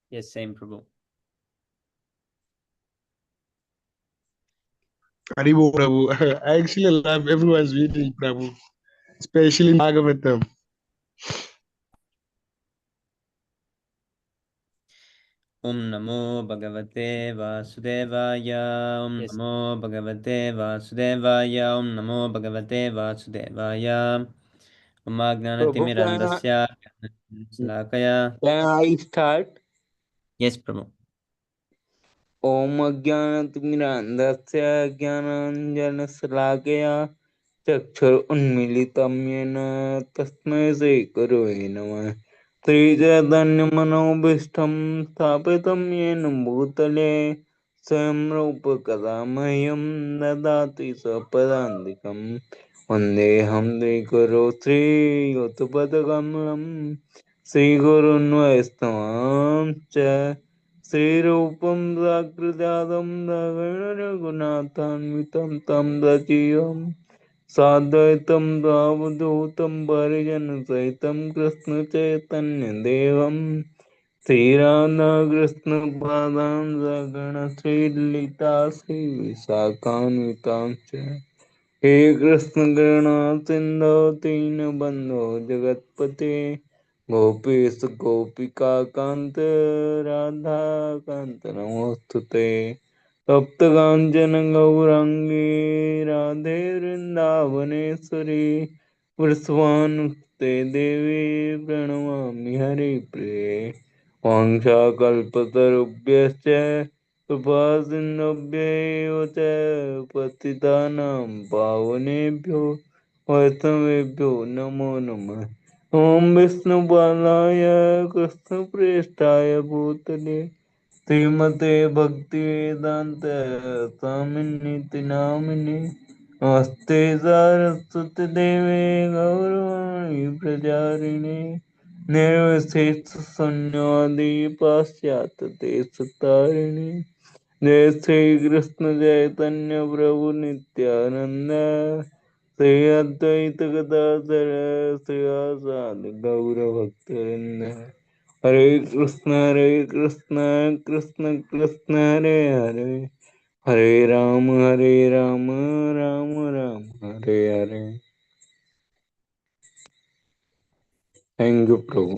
Yes, same Prabhu. Haribo Prabhu. I actually love everyone's reading, Prabhu, especially Bhagavatam. Om Namo Bhagavate Vasudevaya. Om Yes. Namo Bhagavate Vasudevaya. Om Namo Bhagavate Vasudevaya. Om Prabhu, Agnanatimirandasya Slakaya. can I start? Yes, Prabhu. Om Ajnanatimirandasya Jnananjanasalakaya Chakshur Unmilitam Yena Tasmai Sri Namaha Trijadanyamanobhishtam Sthapitam Yena Bhutale Swayam Rupa Kadamahyam Dadati Sapadandikam Vandeham Dikaro Sri Yotapadagamulam Sri Gurun Vaisnavam Cha Sri Rupam Sakridadam Raghunathanvitam Tam Dachiyam Sadvaitam Davadutam Parijan Saitam Krishna Chaitanya Devam Sri Radha Krishna Padam Sagana Sri Lita Sri Visakanvitam He Krishna Karuna Sindhu Dina Bandhu Jagatpate Gopis Gopika Kanta Radha Kanta Namostute Taptaganjana Gaurangi Radhe Vrindavaneshwari Vrisvanukte Devi Pranamami Hari Priye Vangsha Kalpatarubhyascha Supasinabhyayo cha Patitanam Pavanebhyo Vaishnavebhyo Namo Namah Om Vishnu Balaya Krishna Prestaya Bhutale Srimate Bhaktivedanta Swaminiti Namine Namaste Saraswati Deve Gauravani Prajarine Nirvishesha Sanyadi Pasyata Desatarini Jai Sri Krishna Chaitanya Prabhu Nityananda Sri Advaita Gadadhara Sri Asadi Gaura Bhaktivinoda Hare Krishna Krishna Krishna Hare Hare Hare Ram Ram Ram Hare Hare. Thank you, Prabhu.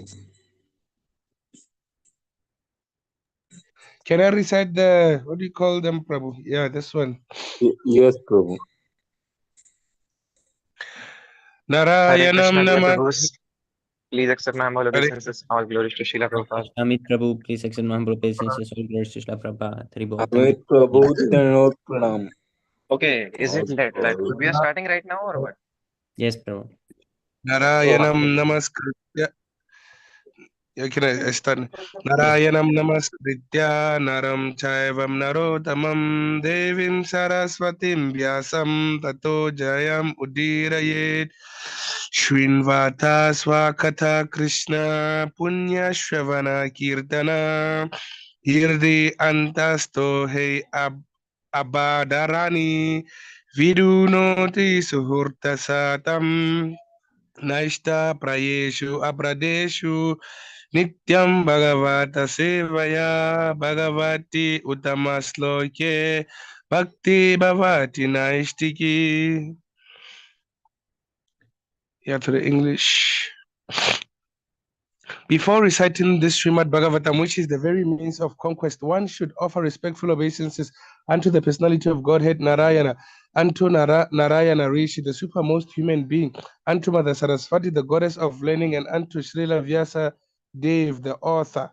Can I recite the, what do you call them, Prabhu? Yeah, this one. Yes, Prabhu. Hare Narayanam Krishna, dear Namah. Prabhus. Please accept my humble Hare obeisances. All glories to Srila Prabhupada. Amit Prabhu, please accept my humble obeisances. All glories to Srila Prabhupada. Haribol. Thank Amit you. Prabhu Dhanot Pranam. Okay, is it like we are starting right now or what? Yes, Prabhu. Narayanam Namaskritya. Yeah, can I start? Narayanam Namaskritya Naram Chaivam Narotamam Devim Saraswatim Vyasam Tato Jayam Udirayet Shrinvata Swakatha Krishna Punya Shravana Kirtana Hirdi Antasto Hey Abadarani Vidunoti Suhurta Satam Naishta Prayeshu Abradeshu Nityam Bhagavata Sevaya Bhagavati Uttamasloke Bhakti Bhavati Naistiki. Yeah, to the English. Before reciting this Śrīmad-Bhāgavatam, which is the very means of conquest, one should offer respectful obeisances unto the personality of Godhead Narayana, unto Narayana Rishi, the supermost human being, unto Mother Saraswati, the goddess of learning, and unto Srila Vyasa Dev, the author.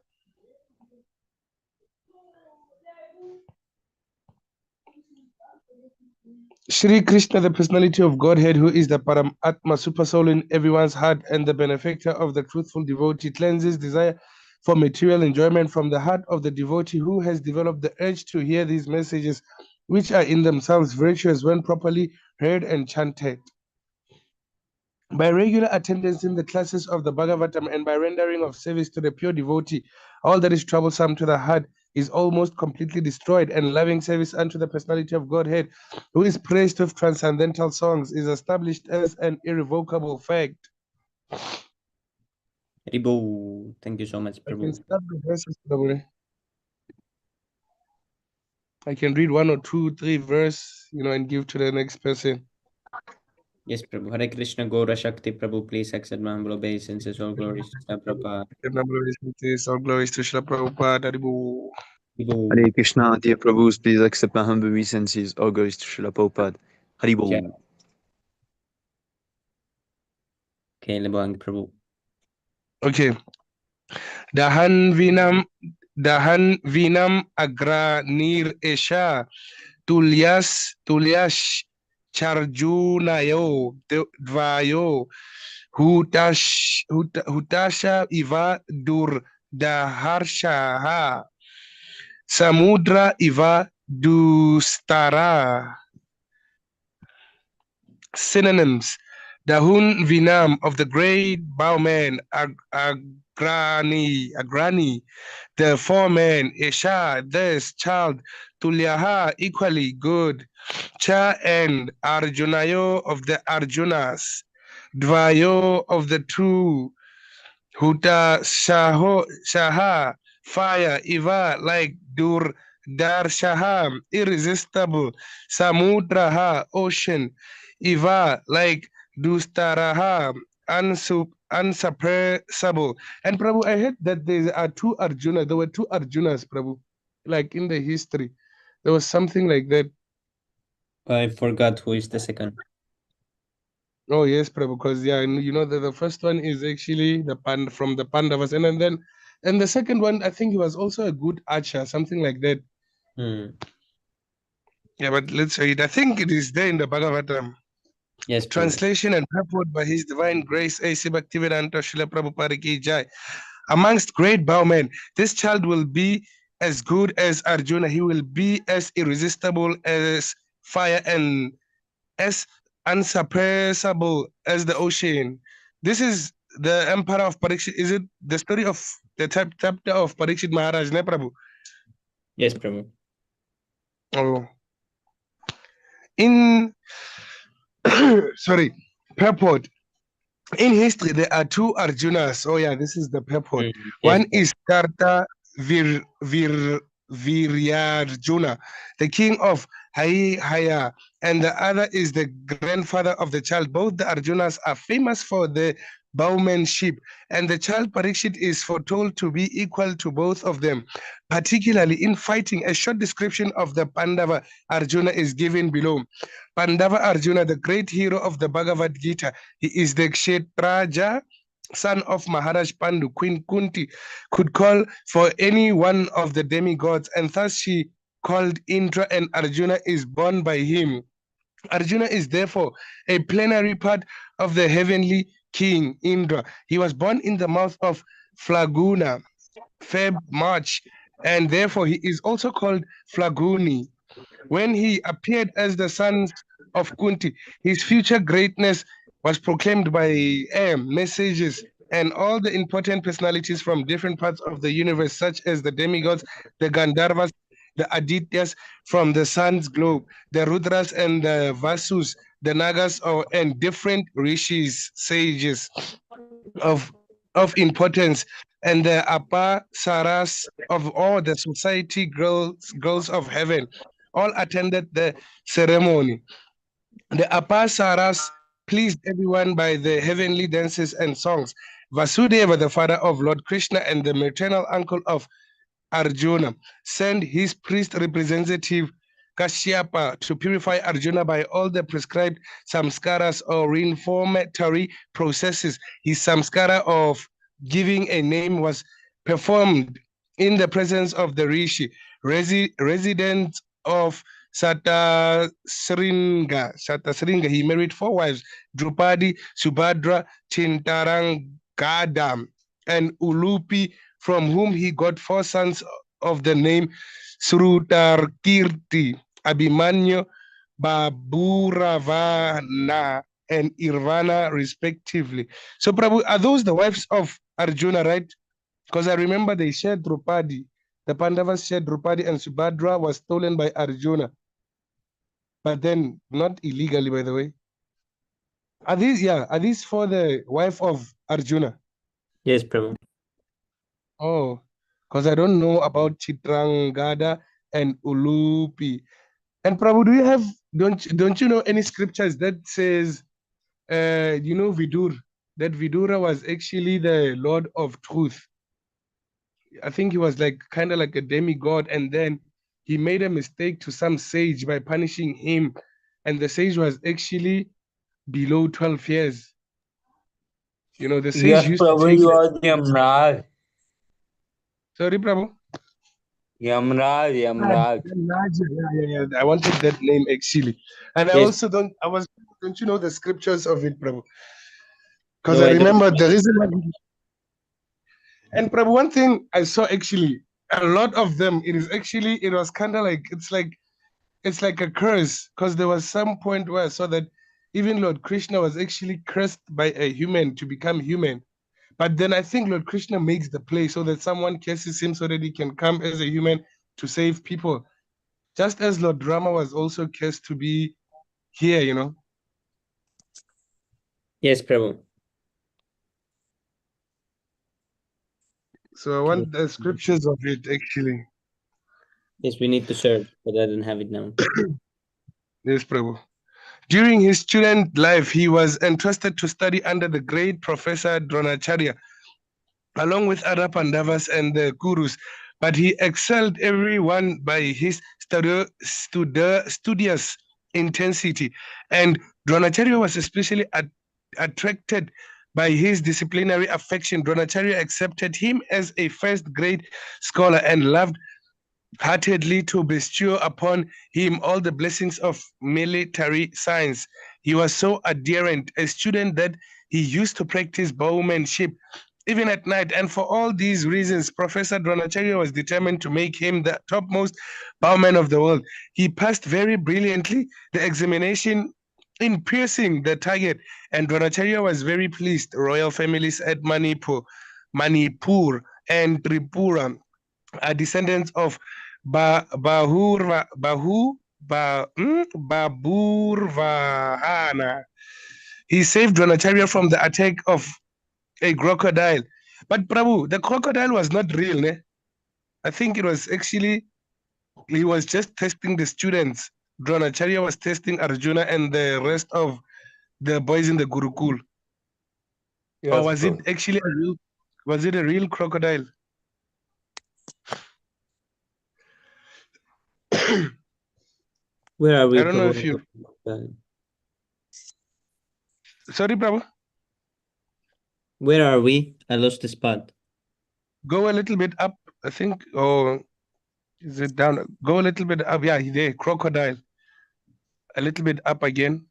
Shri Krishna, the personality of Godhead, who is the Paramatma, super soul in everyone's heart, and the benefactor of the truthful devotee, cleanses desire for material enjoyment from the heart of the devotee who has developed the urge to hear these messages, which are in themselves virtuous when properly heard and chanted. By regular attendance in the classes of the Bhagavatam and by rendering of service to the pure devotee, all that is troublesome to the heart is almost completely destroyed, and loving service unto the personality of Godhead, who is praised with transcendental songs, is established as an irrevocable fact. Haribo. Thank you so much, I can Prabhu. start the verses, Prabhu. I can read 1 or 2, 3 verse, and give to the next person. Yes, Prabhu. Hare Krishna, Gaura Shakti, Prabhu. Please accept my humble obeisances. All glories to Srila Prabhupada. All glories to Srila Prabhupada. Haribo. Haribo. Hare Krishna, dear Prabhus, please accept my humble obeisances. All glories to Srila Prabhupada. Haribo. Yeah. Okay, Lebang Prabhu. Okay. Dahan vinam agra nir esha tulyas charjunayo dvayo hutasha iva dur daharshaha samudra iva dustara. Synonyms: Dahun Vinam of the great bowman, Agrani, the foreman, Esha, this child, Tulyaha, equally good, Cha and Arjunayo of the Arjunas, Dvayo of the two, Huta Shaha, fire, Iva, like Dar Shaham, irresistible, Samudraha, ocean, Iva, like Dustaraha, unsuppressible. And Prabhu, I heard that there are two Arjunas. There were two Arjunas, Prabhu, like in the history. There was something like that. I forgot who is the second. Oh yes, Prabhu, because the first one is actually from the Pandavas, and the second one, I think he was also a good archer, something like that. Yeah, but let's read. I think it is there in the Bhagavatam. Yes, Prabhu. Translation and purport by His Divine Grace A.C. Bhaktivedanta Srila Prabhupada Ki Jai. Amongst great bowmen, this child will be as good as Arjuna. He will be as irresistible as fire and as unsuppressible as the ocean. This is the emperor of Parikshit. Is it the story of the chapter of Parikshit Maharaj, ne Prabhu? Yes, Prabhu. Oh. Purport. In history, there are two Arjunas. Oh yeah, this is the purport. One is Karta Viryarjuna, the king of Haya, and the other is the grandfather of the child. Both the Arjunas are famous for the bowmanship, and the child Parikshit is foretold to be equal to both of them, particularly in fighting. A short description of the Pandava Arjuna is given below. Pandava Arjuna, the great hero of the Bhagavad Gita, he is the Kshetraja, son of Maharaj Pandu. Queen Kunti could call for any one of the demigods, and thus she called Indra, and Arjuna is born by him. Arjuna is therefore a plenary part of the heavenly king Indra. He was born in the mouth of Flaguna, Feb, March, and therefore he is also called Flaguni. When he appeared as the son of Kunti, his future greatness was proclaimed by messages and all the important personalities from different parts of the universe, such as the demigods, the Gandharvas, the Adityas from the sun's globe, the Rudras and the Vasus, the Nagas, and different rishis, sages of importance, and the Apasaras of all the society girls of heaven, all attended the ceremony. The Apasaras pleased everyone by the heavenly dances and songs. Vasudeva, the father of Lord Krishna and the maternal uncle of Arjuna, sent his priest representative Kashyapa to purify Arjuna by all the prescribed samskaras or reformatory processes. His samskara of giving a name was performed in the presence of the rishi, resident of Satasringa. He married 4 wives: Drupadi, Subhadra, Chintarangadam, and Ulupi, from whom he got 4 sons of the name Srutarkirti, Abhimanyu, Baburavana, and Irvana, respectively. So, Prabhu, are those the wives of Arjuna, right? Because I remember they shared Drupadi. The Pandavas shared Drupadi, and Subhadra was stolen by Arjuna. But then, not illegally, by the way. Are these for the wife of Arjuna? Yes, Prabhu. Oh, because I don't know about Chitrangada and Ulupi. And Prabhu, do you have don't you know any scriptures that says Vidur, that Vidura was actually the Lord of Truth? I think he was like kind of like a demigod, and then he made a mistake to some sage by punishing him, and the sage was actually below 12 years. You know, the sage Yes, used to Prabhu, take you the... are the Yamraj. Sorry, Prabhu. Yamraj, Yamraj. Yeah. I wanted that name actually. And I Yes. also don't you know the scriptures of it, Prabhu? Because No, I I don't. remember the reason why. And Prabhu, one thing I saw actually, a lot of them, it was kind of like, it's like a curse. Because there was some point where I saw that even Lord Krishna was actually cursed by a human to become human. But then I think Lord Krishna makes the play so that someone curses him so that he can come as a human to save people. Just as Lord Rama was also cursed to be here, you know. Yes, Prabhu. So I want the scriptures of it actually. Yes, we need to search, but I don't have it now. Yes, Prabhu. During his student life, he was entrusted to study under the great Professor Dronacharya, along with other Pandavas and the Kurus. But he excelled everyone by his studious intensity. And Dronacharya was especially attracted by his disciplinary affection. Dronacharya accepted him as a first-grade scholar and loved heartedly to bestow upon him all the blessings of military science. He was so adherent a student that he used to practice bowmanship even at night. And for all these reasons, Professor Dronacharya was determined to make him the topmost bowman of the world. He passed very brilliantly the examination in piercing the target, and Dronacharya was very pleased. Royal families at Manipur and Tripura are descendants of Baburvahana. He saved Dronacharya from the attack of a crocodile. But Prabhu, the crocodile was not real, ne? I think it was actually, he was just testing the students. Dronacharya was testing Arjuna and the rest of the boys in the Gurukul. Yes, Or was Prabhu. it actually a real crocodile? Where are we, I don't know Prabhu? if you... Sorry, Prabhu? Where are we? I lost the spot. Go a little bit up, I think. Oh, is it down? Go a little bit up. Yeah, there, crocodile. A little bit up again.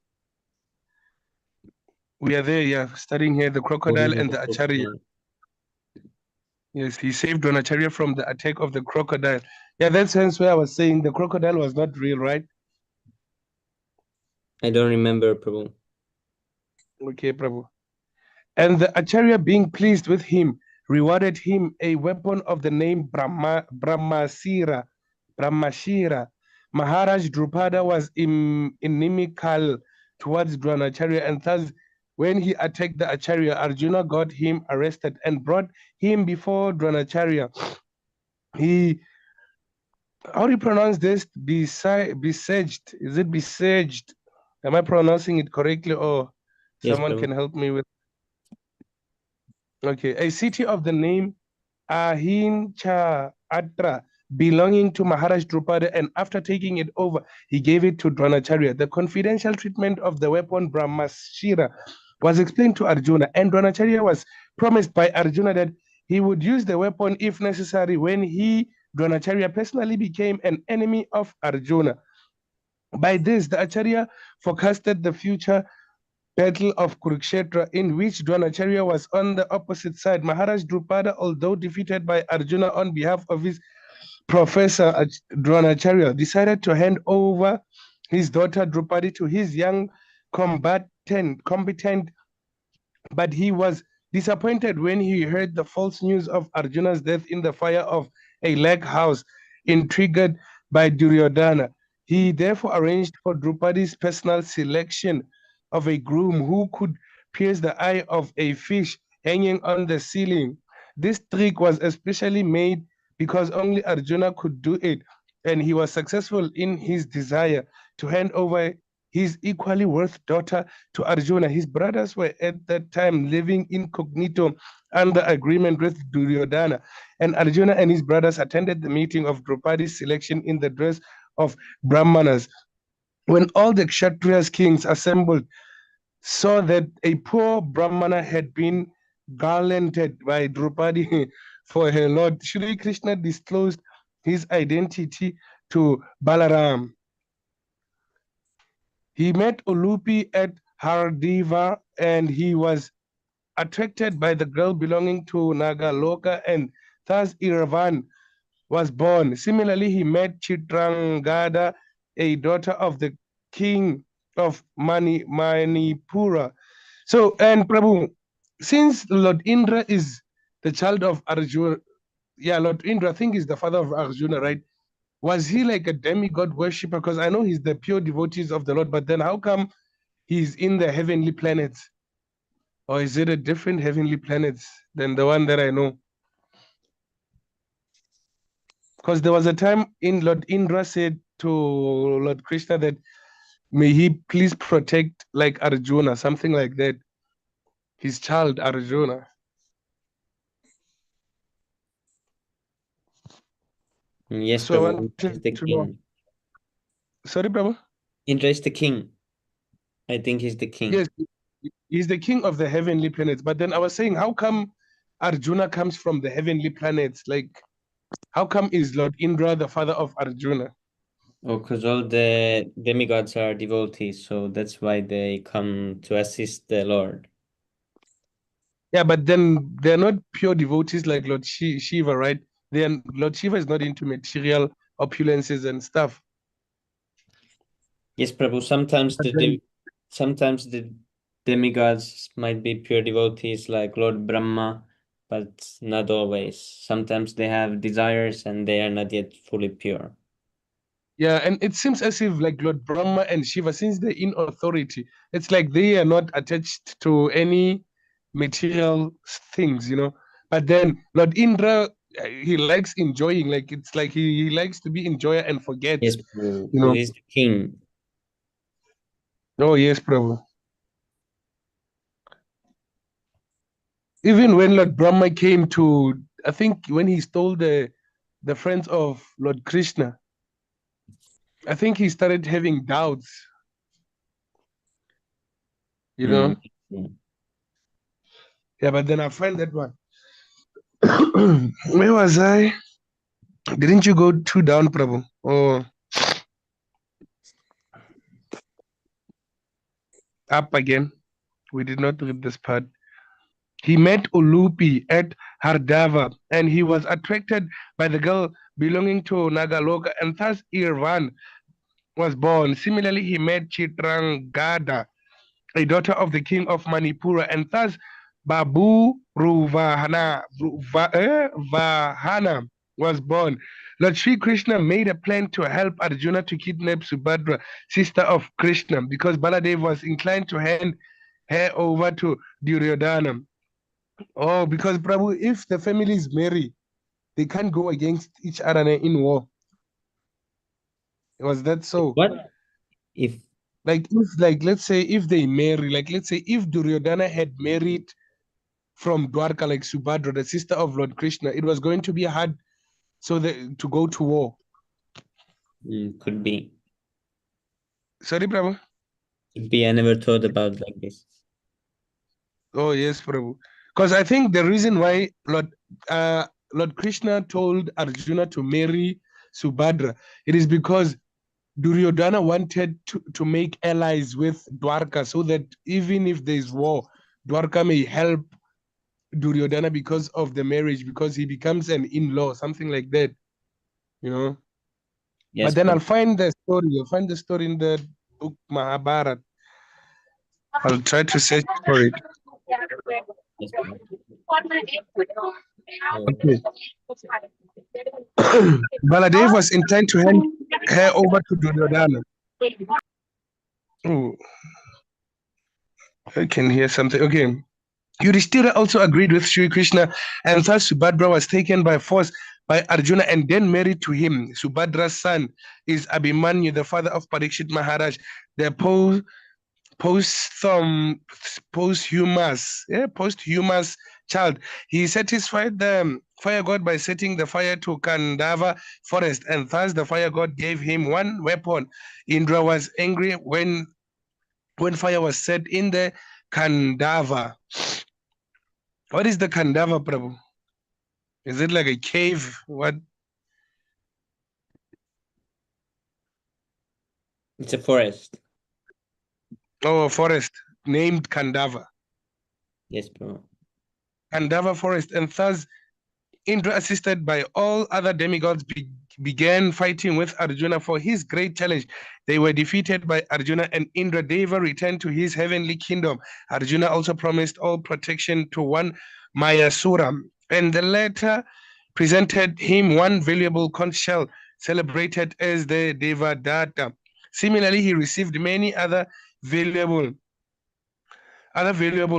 We are there, yeah, studying here the crocodile and the Acharya. Yes, he saved Dronacharya from the attack of the crocodile. Yeah, that's hence where I was saying the crocodile was not real, right? I don't remember, Prabhu. Okay, Prabhu. And the Acharya, being pleased with him, rewarded him a weapon of the name Brahmashira. Maharaj Drupada was inimical towards Dronacharya, and thus when he attacked the Acharya, Arjuna got him arrested and brought him before Dronacharya. How do you pronounce this? Besieged. Is it besieged? Am I pronouncing it correctly, or Yes, someone Prabhu. can help me with? Okay, a city of the name Ahincha Atra belonging to Maharaj Drupada, and after taking it over, he gave it to Dronacharya. The confidential treatment of the weapon Brahmashira was explained to Arjuna, and Dronacharya was promised by Arjuna that he would use the weapon if necessary when Dronacharya, personally became an enemy of Arjuna. By this, the Acharya forecasted the future Battle of Kurukshetra, in which Dronacharya was on the opposite side. Maharaj Drupada, although defeated by Arjuna on behalf of his professor Dronacharya, decided to hand over his daughter Drupadi to his young competent, but he was disappointed when he heard the false news of Arjuna's death in the fire of a lake house, intrigued by Duryodhana. He therefore arranged for Drupadi's personal selection of a groom who could pierce the eye of a fish hanging on the ceiling. This trick was especially made because only Arjuna could do it, and he was successful in his desire to hand over his equally worth daughter to Arjuna. His brothers were at that time living incognito under agreement with Duryodhana, and Arjuna and his brothers attended the meeting of Draupadi's selection in the dress of Brahmanas. When all the Kshatriyas kings assembled saw that a poor Brahmana had been garlanded by Draupadi for her lord, Shri Krishna disclosed his identity to Balaram. He met Ulupi at Hardiva, and he was attracted by the girl belonging to Nagaloka, and thus Iravan was born. Similarly, he met Chitrangada, a daughter of the king of Manipura. So, and Prabhu, since Lord Indra is the child of Arjuna, Lord Indra, I think is the father of Arjuna, right? Was he like a demigod worshipper? Because I know he's the pure devotees of the Lord, but then how come he's in the heavenly planets? Or is it a different heavenly planets than the one that I know? Because there was a time in Lord Indra said to Lord Krishna that may he please protect like Arjuna, something like that. His child Arjuna. Yes, So I Prabhu. wanted Indra is the to know. king. Sorry, Prabhu? Indra is the king. I think he's the king. Yes, he's the king of the heavenly planets. But then I was saying, how come Arjuna comes from the heavenly planets? Like, how come is Lord Indra the father of Arjuna? Oh, because all the demigods are devotees, so that's why they come to assist the Lord. Yeah, but then they're not pure devotees like Lord Shiva, right? Lord Shiva is not into material opulences and stuff. Yes, Prabhu. Sometimes But sometimes the demigods might be pure devotees like Lord Brahma, but not always. Sometimes they have desires and they are not yet fully pure. Yeah, and it seems as if like Lord Brahma and Shiva, since they're in authority, it's like they are not attached to any material things, you know. But then Lord Indra, he likes enjoying, like it's like he likes to be enjoyer and forgets, Yes, Prabhu. you know. He's the king. Oh yes, Prabhu. Even when Lord Brahma came to, I think when he stole the friends of Lord Krishna, I think he started having doubts, you know. Mm. Yeah, but then I find that one. Where was I? Didn't you go too down, Prabhu? Or up again? We did not read this part. He met Ulupi at Hardava, and he was attracted by the girl belonging to Nagaloka, and thus Irvan was born. Similarly, he met Chitrangada, a daughter of the king of Manipura, and thus Babu Vahana was born. Lord Sri Krishna made a plan to help Arjuna to kidnap Subhadra, sister of Krishna, because Baladev was inclined to hand her over to Duryodhana. Oh, because Prabhu, if the families marry, they can't go against each other in war. Was that so? What? If Let's say if they marry, like let's say if Duryodhana had married from Dwarka, like Subhadra, the sister of Lord Krishna, it was going to be hard to go to war. could be. Sorry, Prabhu? Could be. I never thought about like this. Oh, yes, Prabhu. Because I think the reason why Lord Krishna told Arjuna to marry Subhadra, it is because Duryodhana wanted to make allies with Dwarka so that even if there's war, Dwarka may help Duryodhana because of the marriage, because he becomes an in-law, something like that, you know. Yes, But then I'll Prabhu. find the story. You'll find the story in the book Mahabharata. I'll try to search for it. Yes, Prabhu. Okay. Baladev was intended to hand her over to Duryodhana. Oh, I can hear something. Okay. Yudhishthira also agreed with Sri Krishna, and thus Subhadra was taken by force by Arjuna and then married to him. Subhadra's son is Abhimanyu, the father of Parikshit Maharaj, the posthum, posthumous child. He satisfied the fire god by setting the fire to Kandava forest, and thus the fire god gave him one weapon. Indra was angry when fire was set in the Kandava. What is the Kandava, Prabhu? Is it like a cave? What? It's a forest. Oh, a forest named Kandava. Yes, Prabhu. Kandava forest, and thus Indra, assisted by all other demigods, began fighting with Arjuna for his great challenge. They were defeated by Arjuna, and Indra Deva returned to his heavenly kingdom. Arjuna also promised all protection to one Mayasura, and the latter presented him one valuable conch shell, celebrated as the Devadatta. Similarly, he received many other valuable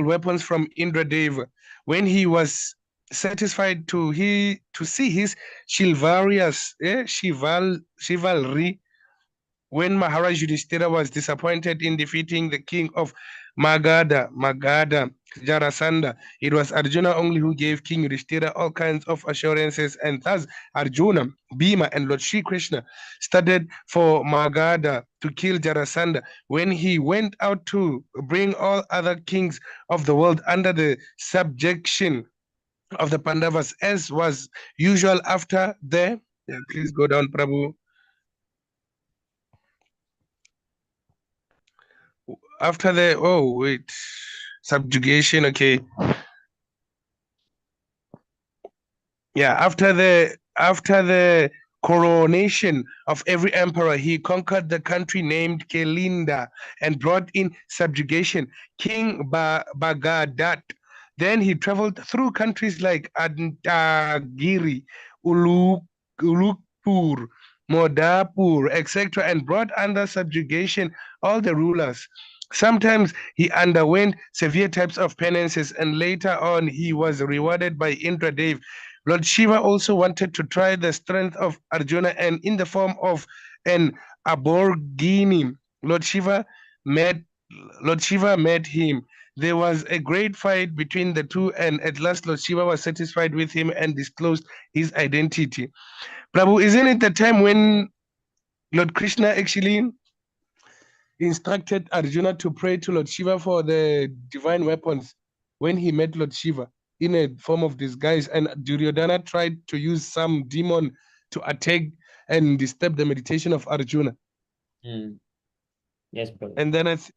weapons from Indradeva. When he was satisfied to see his chivalry, when Maharaj Yudhishthira was disappointed in defeating the king of Magadha, Jarasandha, it was Arjuna only who gave King Yudhishthira all kinds of assurances, and thus Arjuna, Bhima, and Lord Shri Krishna started for Magadha to kill Jarasandha. When he went out to bring all other kings of the world under the subjection of the Pandavas, as was usual after the... please go down, Prabhu. After the subjugation, okay. Yeah, after the coronation of every emperor, he conquered the country named Kelinda and brought in subjugation King Bagadat. Then he traveled through countries like Adagiri, Ulukpur, Modapur, etc., and brought under subjugation all the rulers. Sometimes he underwent severe types of penances, and later on he was rewarded by Indradev. Lord Shiva also wanted to try the strength of Arjuna, and in the form of an aborigine, Lord Shiva met him. There was a great fight between the two, and at last Lord Shiva was satisfied with him and disclosed his identity. Prabhu, isn't it the time when Lord Krishna actually instructed Arjuna to pray to Lord Shiva for the divine weapons when he met Lord Shiva in a form of disguise, and Duryodhana tried to use some demon to attack and disturb the meditation of Arjuna? Yes, Prabhu. And then it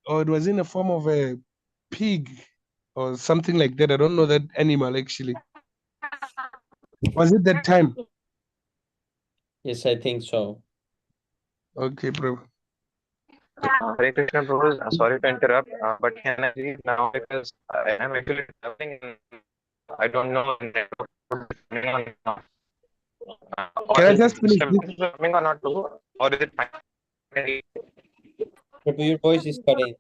was in the form of a pig or something like that. I don't know that animal actually. Was it that time? Yes, I think so. Okay, bro. Hare Krishna, Prabhu. Sorry to interrupt, but can I read now because I am actually traveling and I don't know the network is coming on now. Can I just finish this? Coming or not, Prabhu? Or is it fine? Prabhu, your voice is cutting.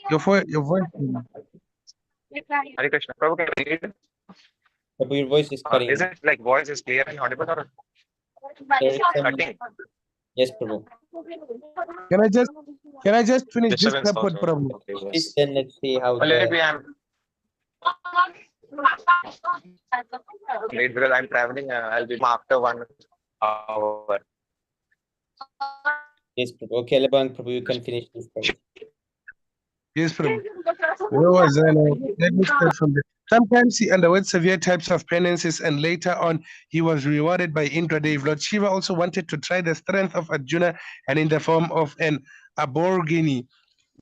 Your voice. Hare Krishna, Prabhu, can you read? Prabhu, your voice is cutting. Is it like voice is clear and audible or There is some... cutting? Yes, Prabhu. Can I just finish this Disturbance purport, also. Prabhu? Okay, yes. Please, then let's see how Well, maybe I'm late because I'm traveling. I'll be after 1 hour. Yes, Prabhu. Okay, Lebang, Prabhu, you can finish this first. Yes, Prabhu. Where was I now? Let me start from there. Sometimes he underwent severe types of penances, and later on he was rewarded by Indradev. Lord Shiva also wanted to try the strength of Arjuna, and in the form of an aborigine,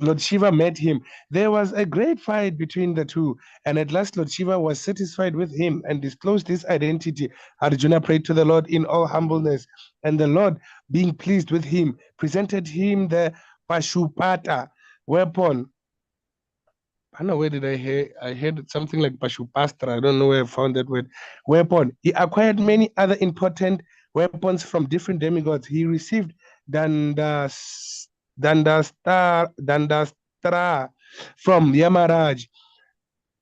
Lord Shiva met him. There was a great fight between the two, and at last Lord Shiva was satisfied with him and disclosed his identity. Arjuna prayed to the Lord in all humbleness, and the Lord, being pleased with him, presented him the Pashupata weapon. I don't know where did I hear. I heard something like Pashupastra. I don't know where I found that word. Weapon. He acquired many other important weapons from different demigods. He received Dandastra from Yamaraj,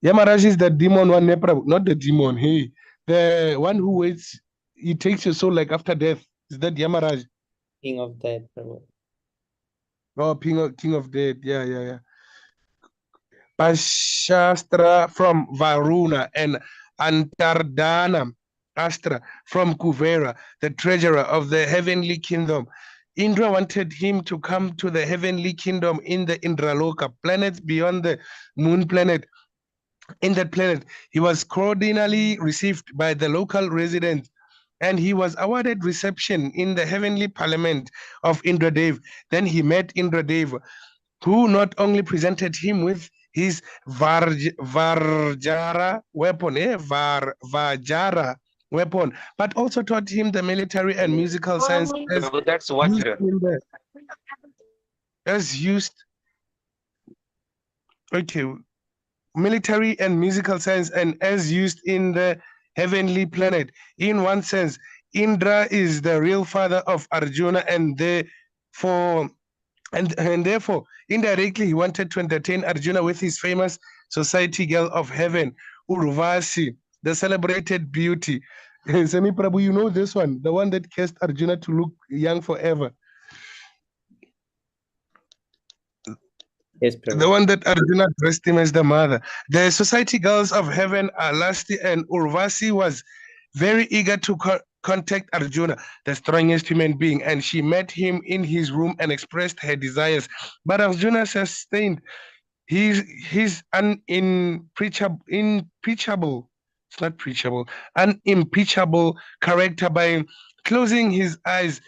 Yamaraj is the demon one, not the demon. Hey, the one who waits. He takes your soul like after death. Is that Yamaraj? King of Death, Prabhu. Oh, King of Death. Yeah. Pashastra from Varuna and Antardana Astra from Kuvera, the treasurer of the heavenly kingdom. Indra wanted him to come to the heavenly kingdom in the Indraloka, planets beyond the moon planet. In that planet, he was cordially received by the local residents, and he was awarded reception in the heavenly parliament of Indradev. Then he met Indradev, who not only presented him with his Varjara weapon, Vajara weapon, but also taught him the military and musical science Prabhu, that's used Vajra. in the as used okay military and musical science and as used in the heavenly planet. In one sense, Indra is the real father of Arjuna, and therefore, indirectly, he wanted to entertain Arjuna with his famous society girl of heaven, Urvasi, the celebrated beauty. Semi Prabhu, you know this one, the one that caused Arjuna to look young forever. Yes, The Prabhu. one that Arjuna dressed him as the mother. The society girls of heaven are Lasti, and Urvasi was very eager to contact Arjuna, the strongest human being, and she met him in his room and expressed her desires. But Arjuna sustained his unimpeachable, it's not preachable, unimpeachable character by closing his eyes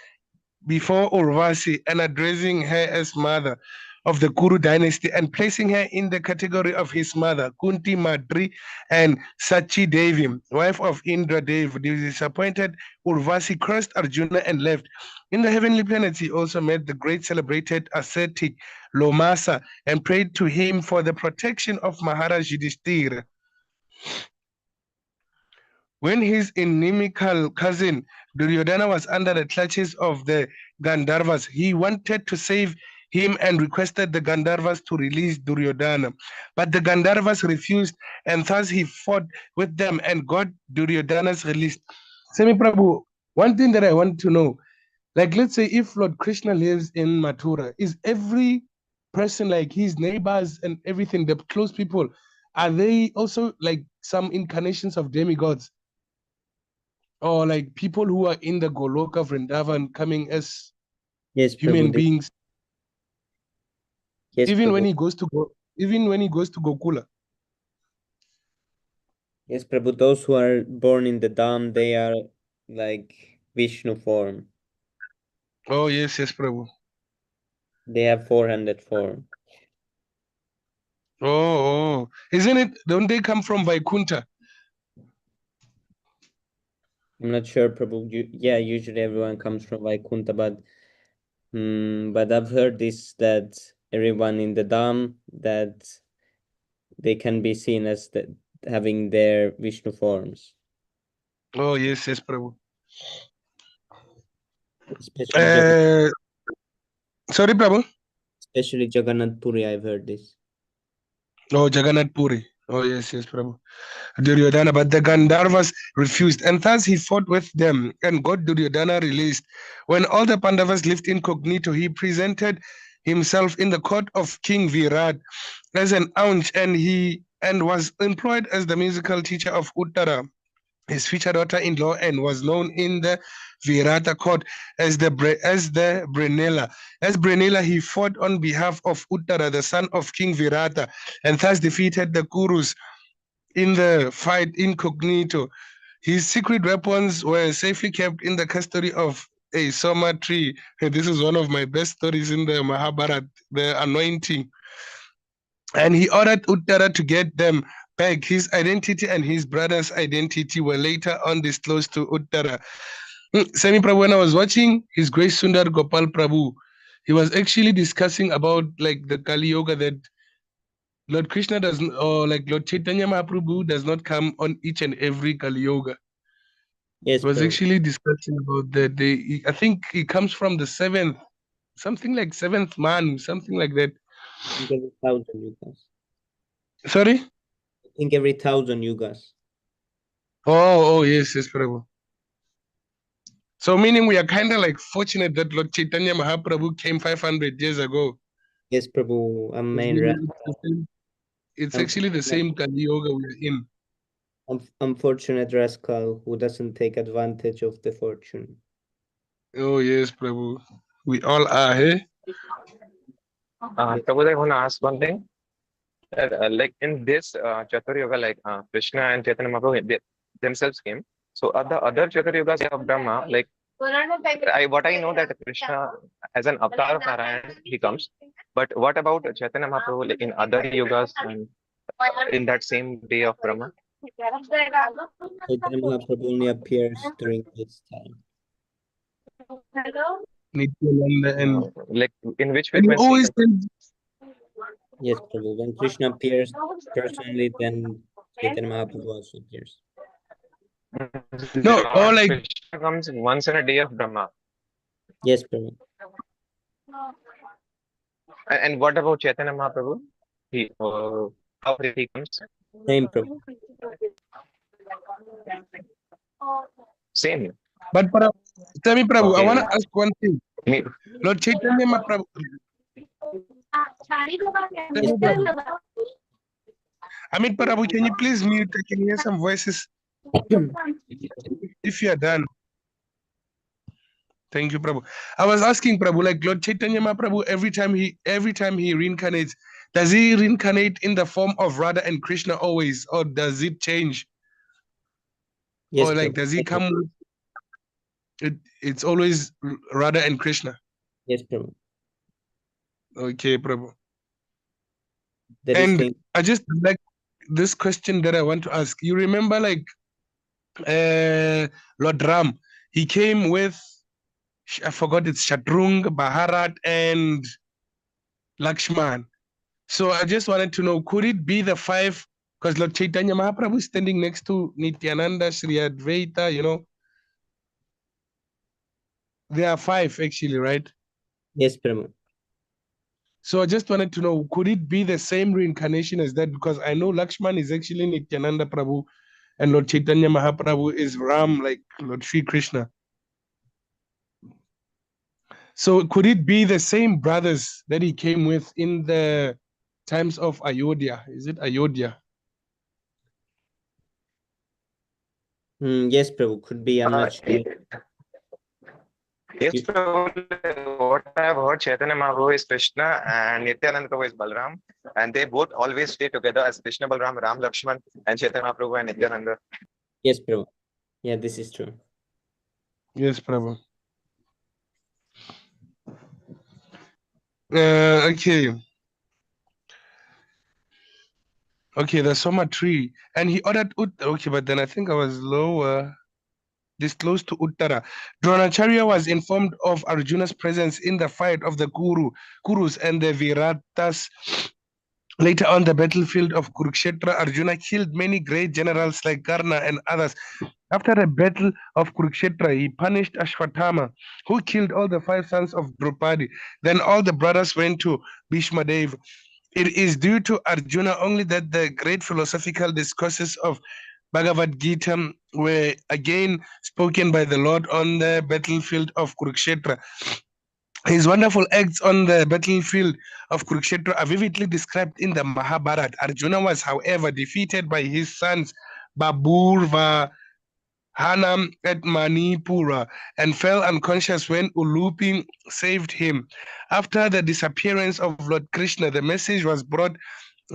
before Urvasi and addressing her as mother of the Kuru dynasty and placing her in the category of his mother, Kunti Madri and Sachi Devi, wife of Indra Dev. The disappointed Urvasi cursed Arjuna and left. In the heavenly planets, he also met the great celebrated ascetic Lomasa and prayed to him for the protection of Maharaj Yudhishthira. When his inimical cousin Duryodhana was under the clutches of the Gandharvas, he wanted to save him and requested the Gandharvas to release Duryodhana. But the Gandharvas refused, and thus he fought with them and got Duryodhana's release. Semi Prabhu, one thing that I want to know, like let's say if Lord Krishna lives in Mathura, is every person like his neighbors and everything, the close people, are they also like some incarnations of demigods? Or like people who are in the Goloka Vrindavan coming as Yes, human Prabhu. beings, Yes, even Prabhu. when he goes to Gokula. Yes, Prabhu. Those who are born in the Dham, they are like Vishnu form. Oh yes, Prabhu. They have 400 form. Oh, isn't it? Don't they come from Vaikunta? I'm not sure, Prabhu. Yeah, usually everyone comes from Vaikunta, but I've heard this that everyone in the Dham that they can be seen as having their Vishnu forms, Oh yes, Prabhu. especially Jagannath, Sorry, Prabhu. especially Jagannath Puri. I've heard this. Oh, Jagannath Puri. Oh yes, Prabhu. Duryodhana, but the Gandharvas refused, and thus he fought with them and got Duryodhana released. When all the Pandavas lived incognito, he presented himself in the court of King Virat as an ounce, and was employed as the musical teacher of Uttara, his future daughter-in-law, and was known in the Virata court as the Brenela. As Brenela, he fought on behalf of Uttara, the son of King Virata, and thus defeated the Kurus in the fight incognito. His secret weapons were safely kept in the custody of a Soma tree. This is one of my best stories in the Mahabharata, the anointing. And he ordered Uttara to get them back. His identity and his brother's identity were later on disclosed to Uttara. Semi Prabhu, when I was watching His Grace Sundar Gopal Prabhu, he was actually discussing about like the Kali Yoga, that Lord Krishna doesn't, or like Lord Chaitanya Mahaprabhu does not come on each and every Kali Yoga. Yes, He was Prabhu. actually discussing about that. I think he comes from the seventh, something like seventh man, something like that. Because of 1,000 yugas. Sorry? think every 1,000 yugas. Oh, yes, Prabhu. So meaning we are kind of like fortunate that Lord Chaitanya Mahaprabhu came 500 years ago. Yes, Prabhu. It's actually the same Kali Yoga we're in. Unfortunate rascal who doesn't take advantage of the fortune. Oh, yes, Prabhu. We all are, hey? Prabhu, I want to ask one thing. Like in this Chatur Yoga, like Krishna and Chaitanya Mahaprabhu they themselves came. So the other Chatur Yogas of Brahma, like what I know that Krishna as an avatar of Narayan, he comes. But what about Chaitanya Mahaprabhu, like in other yogas and in that same day of Brahma? Chaitanya Mahaprabhu only appears during this time. Nityananda and like in which and he frequency? always Yes, Prabhu. When Krishna appears personally, then Chaitanya Mahaprabhu also appears. No, or like Krishna comes once in a day of Brahma. Yes, Prabhu. And what about Chaitanya Mahaprabhu? How he comes? Same, Prabhu. Same. but tell me, Prabhu, I Okay. want to ask one thing. Me- Lord Chaitanya Mahaprabhu. Yes, Prabhu. Prabhu, can you please mute? I can hear some voices. If you are done. Thank you, Prabhu. I was asking Prabhu, like Lord Chaitanya Mahaprabhu, every time he reincarnates, does he reincarnate in the form of Radha and Krishna always, or does it change? Yes, Or like Prabhu. does he come with it's always Radha and Krishna? Yes, Prabhu. Okay, Prabhu. That is And the I just like this question that I want to ask. You remember like Lord Ram, he came with, I forgot, it's Shatrung, Bharat, and Lakshman. So I just wanted to know, could it be the five? Because Lord Chaitanya Mahaprabhu is standing next to Nityananda, Sri Advaita, you know. There are five actually, right? Yes, Prabhu. So I just wanted to know, could it be the same reincarnation as that? Because I know Lakshman is actually Nityananda Prabhu and Lord Chaitanya Mahaprabhu is Ram, like Lord Sri Krishna. So could it be the same brothers that he came with in the times of Ayodhya? Is it Ayodhya? Yes, Prabhu. Could be. I'm not sure. Yes, what I have heard, Chaitanya Mahaprabhu is Krishna and Nityananda Prabhu is Balram, and they both always stay together as Krishna, Balram, Ram, Lakshman, and Chaitanya Mahaprabhu and Nityananda. Yes, Prabhu. Yeah, this is true. Yes, Prabhu. Okay. Okay, the Soma tree. And he ordered okay, but then I think I was lower. This close to Uttara. Dronacharya was informed of Arjuna's presence in the fight of the Kurus and the Viratas. Later on the battlefield of Kurukshetra, Arjuna killed many great generals like Karna and others. After the battle of Kurukshetra, he punished Ashwatthama, who killed all the 5 sons of Draupadi. Then all the brothers went to Bhishma Dev. It is due to Arjuna only that the great philosophical discourses of Bhagavad Gita were again spoken by the Lord on the battlefield of Kurukshetra. His wonderful acts on the battlefield of Kurukshetra are vividly described in the Mahabharata. Arjuna was, however, defeated by his sons Babur, Hanam at Manipura and fell unconscious when Ulupi saved him. After the disappearance of Lord Krishna, the message was brought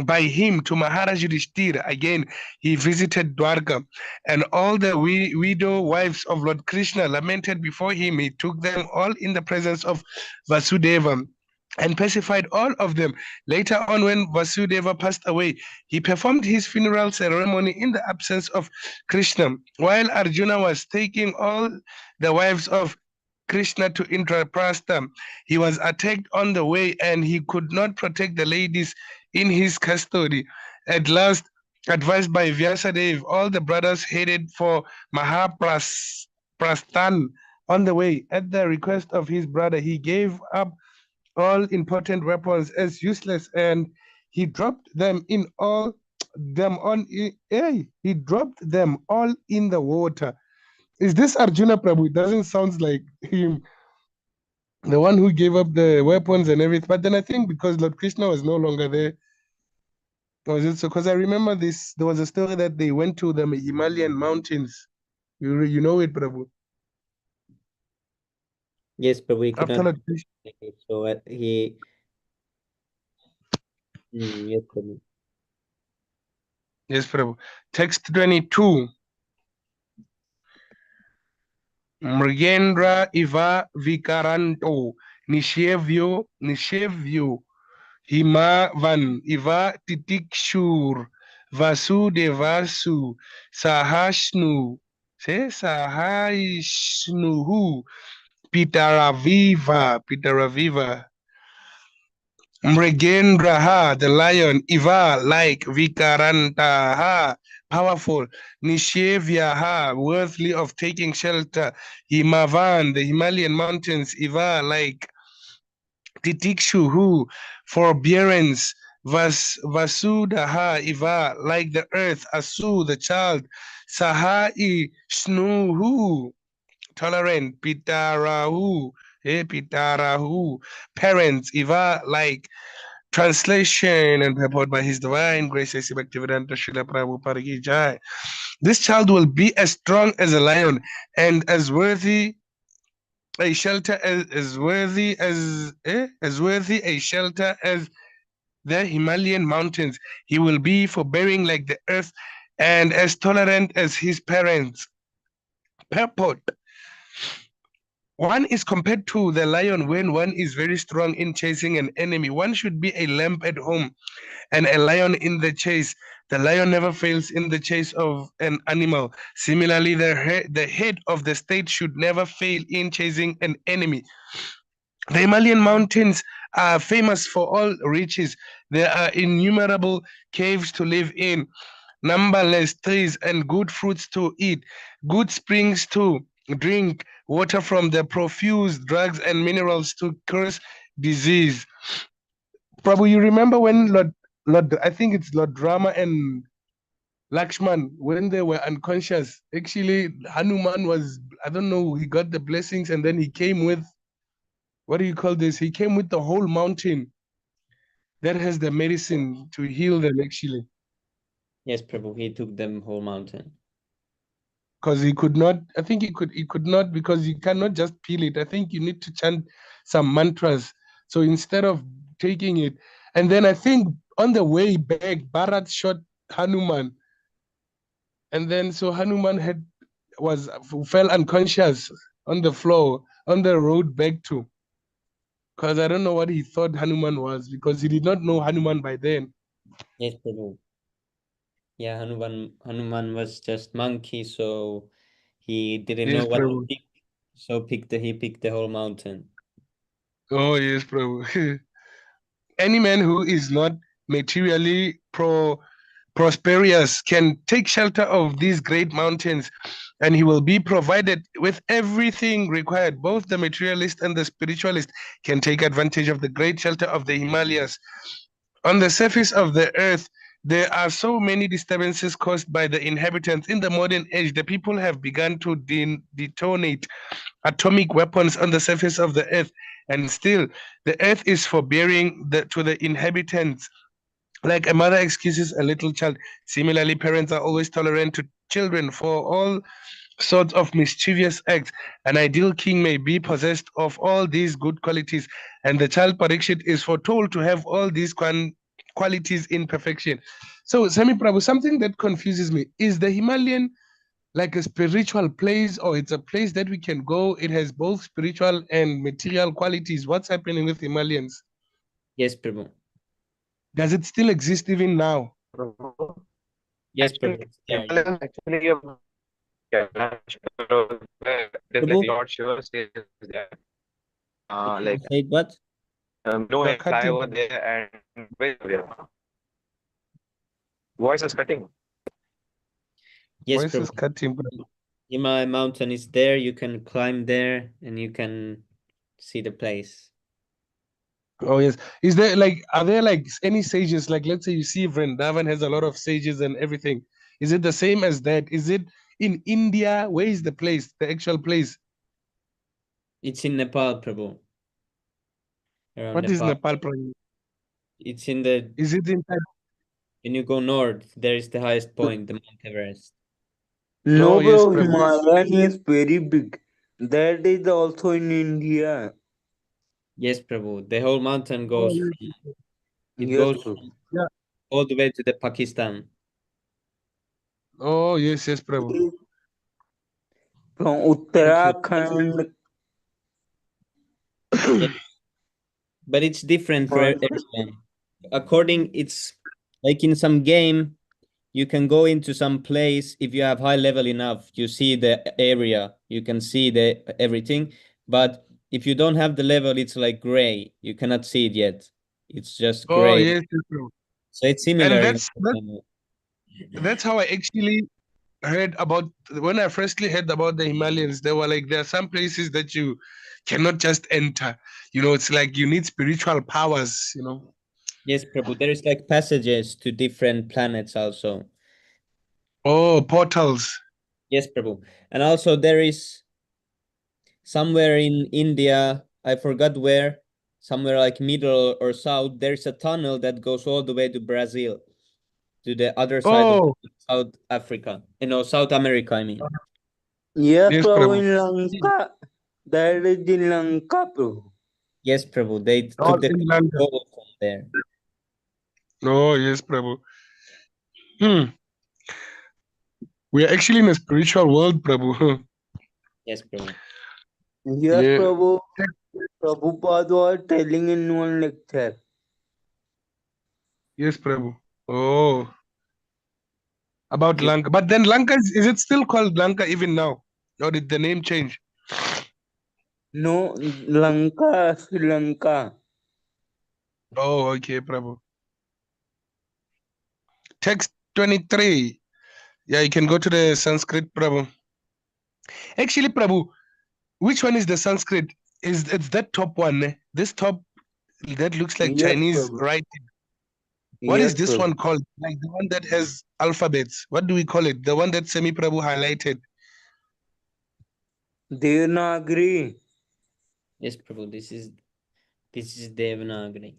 by him to Maharaj Yudhishthira. Again, he visited Dwarka, and all the widow wives of Lord Krishna lamented before him. He took them all in the presence of Vasudeva and pacified all of them. Later on, when Vasudeva passed away, he performed his funeral ceremony in the absence of Krishna. While Arjuna was taking all the wives of Krishna to Indraprastha, he was attacked on the way and he could not protect the ladies in his custody. At last, advised by Vyasadeva, all the brothers headed for Mahaprasthan. On the way, at the request of his brother, he gave up all important weapons as useless and he dropped them in all them on. He dropped them all in the water. Is this Arjuna Prabhu? It doesn't sound like him, the one who gave up the weapons and everything. But then I think because Lord Krishna was no longer there, was it so? Because I remember this. There was a story that they went to the Himalayan mountains. You know it, Prabhu. Yes, but we could After not. Lord Krishna. So he. Yes, Prabhu. Yes, Prabhu. Text 22. Mrigendra iva vikaranto nishevyo himavan iva titikshur vasudevasu sahashnu sahashnuhu pitaraviva Mrigendraha, the lion, Iva, like Vikarantaha, powerful, Nishevyaha, worthy of taking shelter, Himavan, the Himalayan mountains, Iva, like Titikshuhu, forbearance, Vasudaha, Iva, like the earth, Asu, the child, Sahai, Shnuhu, tolerant, Pitarahu, Pitarahu, parents, Iva, like translation and purport by His Divine Grace, Bhaktivedanta Srila Prabhupada Ki Jai. This child will be as strong as a lion and as worthy a shelter as worthy a shelter as the Himalayan mountains. He will be forbearing like the earth and as tolerant as his parents. Purport. One is compared to the lion when one is very strong in chasing an enemy. One should be a lamb at home and a lion in the chase. The lion never fails in the chase of an animal. Similarly, the head of the state should never fail in chasing an enemy. The Himalayan mountains are famous for all riches. There are innumerable caves to live in, numberless trees and good fruits to eat, good springs to drink, water from the profuse drugs and minerals to curse disease. Prabhu, you remember when I think it's Lord Rama and Lakshman, when they were unconscious, actually Hanuman was, I don't know, he got the blessings and then he came with, what do you call this? He came with the whole mountain that has the medicine to heal them actually. Yes, Prabhu, he took them whole mountain. Because he could not, I think he could not, because you cannot just peel it. I think you need to chant some mantras. So instead of taking it, and then I think on the way back, Bharat shot Hanuman. And then so Hanuman fell unconscious on the floor, on the road back to. Because I don't know what he thought Hanuman was, because he did not know Hanuman by then. Yes, Prabhu. Yeah, Hanuman was just monkey, so he didn't know Yes, what to Prabhu. pick. So he picked the whole mountain. Oh, yes, Prabhu. Any man who is not materially prosperous can take shelter of these great mountains, and he will be provided with everything required. Both the materialist and the spiritualist can take advantage of the great shelter of the Himalayas. On the surface of the earth, there are so many disturbances caused by the inhabitants. In the modern age, the people have begun to detonate atomic weapons on the surface of the earth, and still the earth is forbearing to the inhabitants. Like a mother excuses a little child, similarly, parents are always tolerant to children for all sorts of mischievous acts. An ideal king may be possessed of all these good qualities, and the child Parikshit is foretold to have all these qualities in perfection. So, Sami Prabhu, something that confuses me is the Himalayan like a spiritual place, or it's a place that we can go? It has both spiritual and material qualities. What's happening with Himalayans? Yes, Prabhu. Does it still exist even now? Yes, Prabhu. It's there. Actually, there's like Lord Shiva stays there. Like Say what? no, I fly over there and voice is cutting. Yes, Voice is Prabhu. cutting, Prabhu. Himalaya mountain is there. You can climb there and you can see the place. Oh yes. Is there like are there like any sages? Like let's say you see Vrindavan has a lot of sages and everything. Is it the same as that? Is it in India? Where is the place, the actual place? It's in Nepal, Prabhu. Around What is Nepal. Nepal? Prabhu? It's in the Is it in when you go north, there is the highest point, the Mount Everest. No, Oh yes, bro, Prabhu. Himalayan is very big. That is also in India. Yes, Prabhu. The whole mountain Oh goes yes. from it Yes, goes bro. from Yeah. all the way to the Pakistan. Oh yes, yes, Prabhu. From Okay. Uttarakhand. Yeah, but it's different for everyone. It's like in some game, you can go into some place if you have high level enough, you see the area, you can see the everything. But if you don't have the level, it's like gray. You cannot see it yet. It's just Oh gray. yes, yes, Prabhu. So it's And similar in that's how I actually heard about when I firstly heard about the Himalayas. They were like there are some places that you cannot just enter. You know, it's like you need spiritual powers. You know. Yes, Prabhu. There is like passages to different planets also. Oh, portals. Yes, Prabhu. And also there is somewhere in India, I forgot where, somewhere like middle or south, there's a tunnel that goes all the way to Brazil, to the other side of Oh, South Africa. South America, I mean. Yes, yes, bro, Prabhu. in Lanka. That is in Lanka, bro. Yes, Prabhu. They All took the in London. gold from there. Oh, yes, Prabhu. Hmm. We are actually in a spiritual world, Prabhu. Yes, Prabhu. Yes, Yeah. Prabhu. Prabhupada was telling in one lecture. Yes, Prabhu. Oh, about Yes, Lanka. But then Lanka, is it still called Lanka even now? Or did the name change? No, Lanka, Sri Lanka. Oh, okay, Prabhu. Text 23. Yeah, you can go to the Sanskrit, Prabhu. Actually, Prabhu, which one is the Sanskrit? It's that top one? This top that looks like Yes, Chinese, Prabhu. right? What is Yes, this one Prabhu. called? Like the one that has alphabets. What do we call it? The one that Semi Prabhu highlighted. Devanagari. yes, Prabhu. This is Devanagari.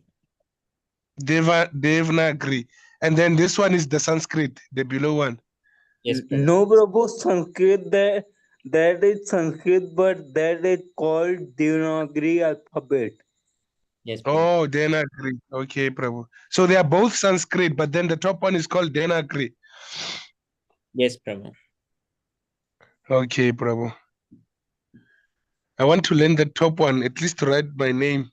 Devanagari. And then this one is the Sanskrit, the below one. Yes, Prabhu. No, Prabhu, Sanskrit, that is Sanskrit, but that is called Devanagari alphabet. Yes, Prabhu. Oh, Denagri. Okay, Prabhu. So they are both Sanskrit, but then the top one is called Denagri. Yes, Prabhu. Okay, Prabhu. I want to learn the top one, at least to write my name.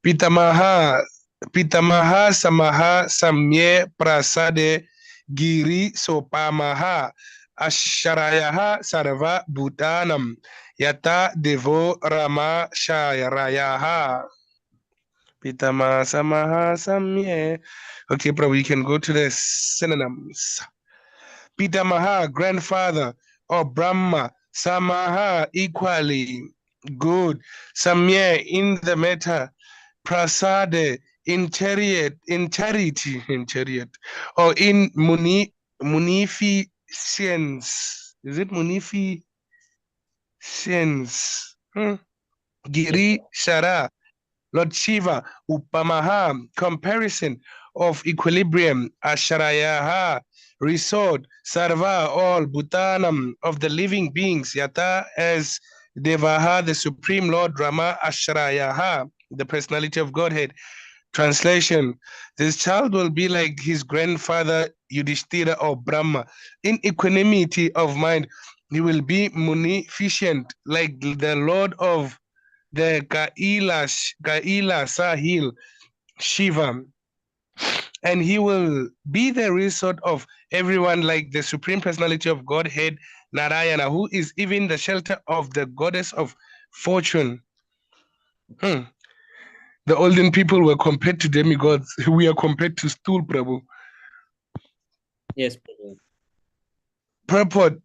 Pitamaha, Pitamaha Samaha Samye Prasade Giri Sopamaha Asharayaha Sarva Bhutanam Yata Devo Rama Shayarayaha. Pitamaha Samaha Samye. Okay, Prabhu, you can go to the synonyms. Pitamaha, grandfather, or Brahma, Samaha, equally good. Samya, in the matter, Prasade, in charity, or in munificence. Is it munificence? Hmm. Yes, Giri Shara, Lord Shiva, Upamaha, comparison of equilibrium, Asharayaha, resort, Sarva, all, Bhutanam, of the living beings, Yata, as Devaha, the Supreme Lord, Rama, Asharayaha, the personality of Godhead. Translation: this child will be like his grandfather Yudhishthira or Brahma. In equanimity of mind, he will be munificent, like the Lord of the Kaila Sahil Shiva, and he will be the resort of everyone, like the Supreme Personality of Godhead Narayana, who is even the shelter of the goddess of fortune. The olden people were compared to demigods. We are compared to stool, Prabhu. yes, Prabhu. Purport: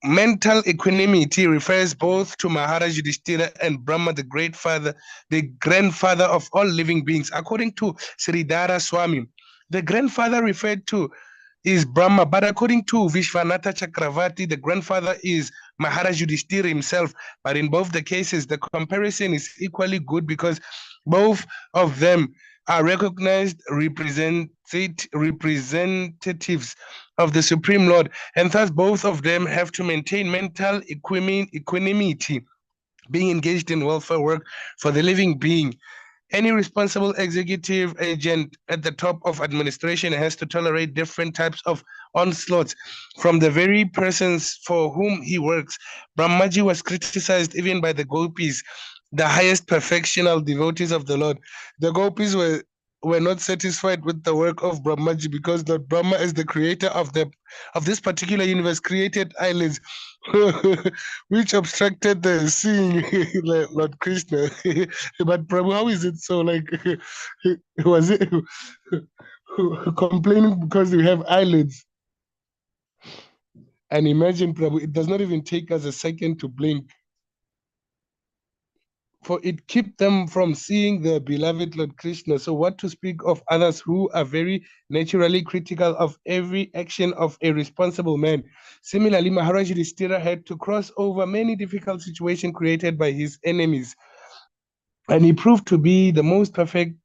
mental equanimity refers both to Maharaj Yudhishthira and Brahma, the great father, the grandfather of all living beings. According to Sridhara Swami, the grandfather referred to is Brahma, but according to Vishwanatha Chakravarti, the grandfather is Maharaj Yudhishthira himself. But in both the cases, the comparison is equally good because both of them are recognized representatives of the Supreme Lord, and thus both of them have to maintain mental equanimity, being engaged in welfare work for the living being. Any responsible executive agent at the top of administration has to tolerate different types of onslaughts from the very persons for whom he works. Brahmaji was criticized even by the gopis, the highest perfectional devotees of the Lord. The gopis were not satisfied with the work of Brahmaji because Lord Brahma, as the creator of this particular universe, created islands which obstructed the seeing Lord Krishna. But Prabhu, how is it so? Like, was it complaining because we have eyelids? And imagine, Prabhu, it does not even take us a second to blink. For it kept them from seeing the beloved Lord Krishna. So what to speak of others who are very naturally critical of every action of a responsible man. Similarly, Maharaj Yudhishthira had to cross over many difficult situations created by his enemies. And he proved to be the most perfect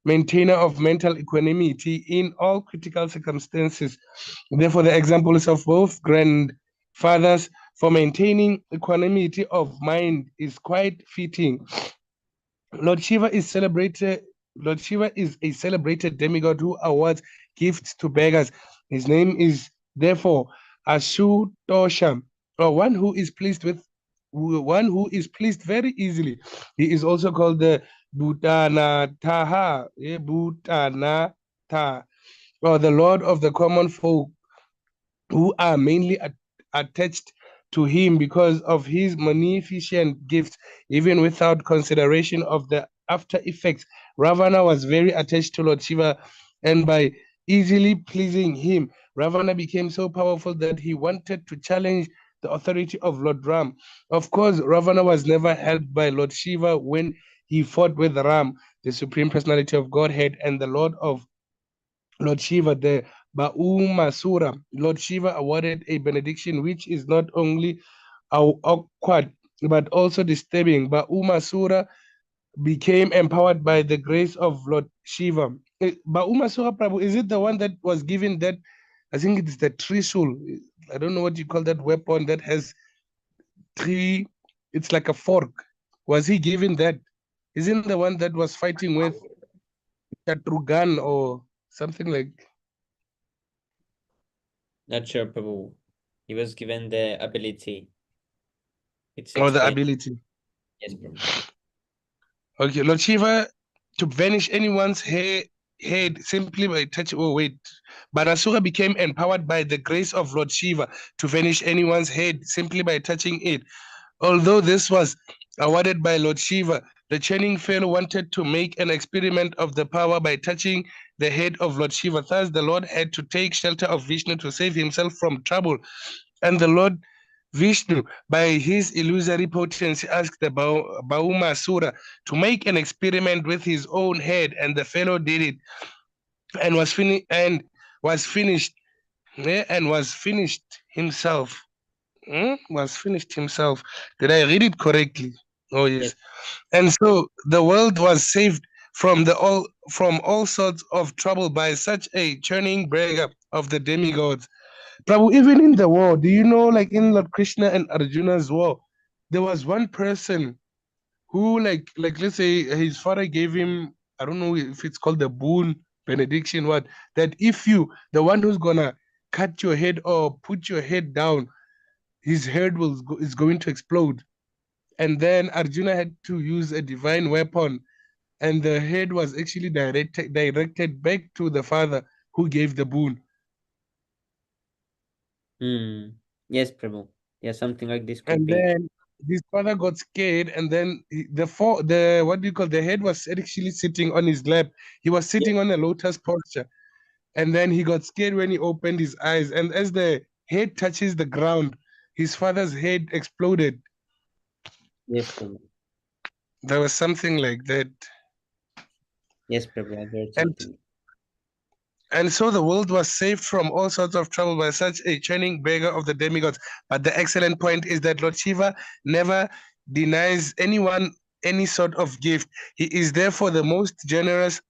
maintainer of mental equanimity in all critical circumstances. Therefore, the examples of both grandfathers for maintaining equanimity of mind is quite fitting. Lord Shiva is celebrated. Lord Shiva is a celebrated demigod who awards gifts to beggars. His name is therefore Ashutosha, or one who is pleased very easily. He is also called the Bhutanataha, Bhutanatha, or the Lord of the common folk, who are mainly attached to him because of his magnificent gifts, even without consideration of the after effects. Ravana was very attached to Lord Shiva, and by easily pleasing him, Ravana became so powerful that he wanted to challenge the authority of Lord Ram. Of course, Ravana was never helped by Lord Shiva when he fought with Ram, the Supreme Personality of Godhead, and the Lord Shiva, the Baumasura. Lord Shiva awarded a benediction which is not only awkward but also disturbing. Baumasura became empowered by the grace of Lord Shiva. Baumasura, Prabhu, is it the one that was given that? I think it is the Trishul. I don't know what you call that weapon that has three. It's like a fork. Was he given that? Isn't the one that was fighting with Shatrugan or something like? Not sure, Prabhu. He was given the ability. It's Or the explained. ability. Yes, Prabhu. Okay, Lord Shiva, to vanish anyone's head simply by touching. Oh, wait. Banasura became empowered by the grace of Lord Shiva to vanish anyone's head simply by touching it. Although this was awarded by Lord Shiva, the Channing fellow wanted to make an experiment of the power by touching the head of Lord Shiva. Thus, the Lord had to take shelter of Vishnu to save himself from trouble. And the Lord Vishnu, by his illusory potency, asked the Baumasura to make an experiment with his own head, and the fellow did it, and was finished himself. Was finished himself. Did I read it correctly? Oh yes. Yes. And so the world was saved from all sorts of trouble by such a churning breaker of the demigods. Prabhu, even in the war, do you know, like in Lord Krishna and Arjuna's war, there was one person who, like let's say his father gave him, I don't know if it's called the boon, benediction, what, that if the one who's gonna cut your head or put your head down, his head is going to explode. And then Arjuna had to use a divine weapon, and the head was actually directed back to the father who gave the boon. Yes, Prabhu. Yeah, something like this could And be. then his father got scared, and then the head was actually sitting on his lap. He was sitting on a lotus posture, and then he got scared when he opened his eyes. And as the head touches the ground, his father's head exploded. Yes, Prabhu. There was something like that. Yes, Prabhu, I heard And something. And so the world was saved from all sorts of trouble by such a churning beggar of the demigods. But the excellent point is that Lord Shiva never denies anyone any sort of gift. He is therefore the most generous,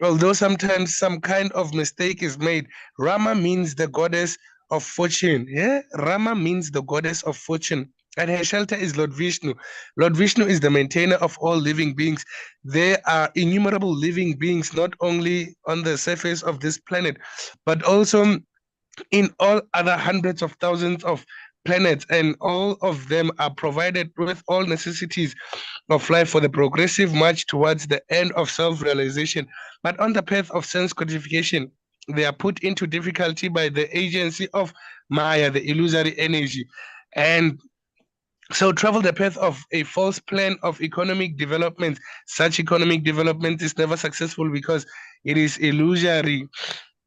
although sometimes some kind of mistake is made. Rama means the goddess of fortune. Yeah, Rama means the goddess of fortune. And her shelter is Lord Vishnu. Lord Vishnu is the maintainer of all living beings. There are innumerable living beings, not only on the surface of this planet, but also in all other hundreds of thousands of planets, and all of them are provided with all necessities of life for the progressive march towards the end of self-realization. But on the path of sense gratification, they are put into difficulty by the agency of Maya, the illusory energy. And so travel the path of a false plan of economic development. Such economic development is never successful because it is illusory.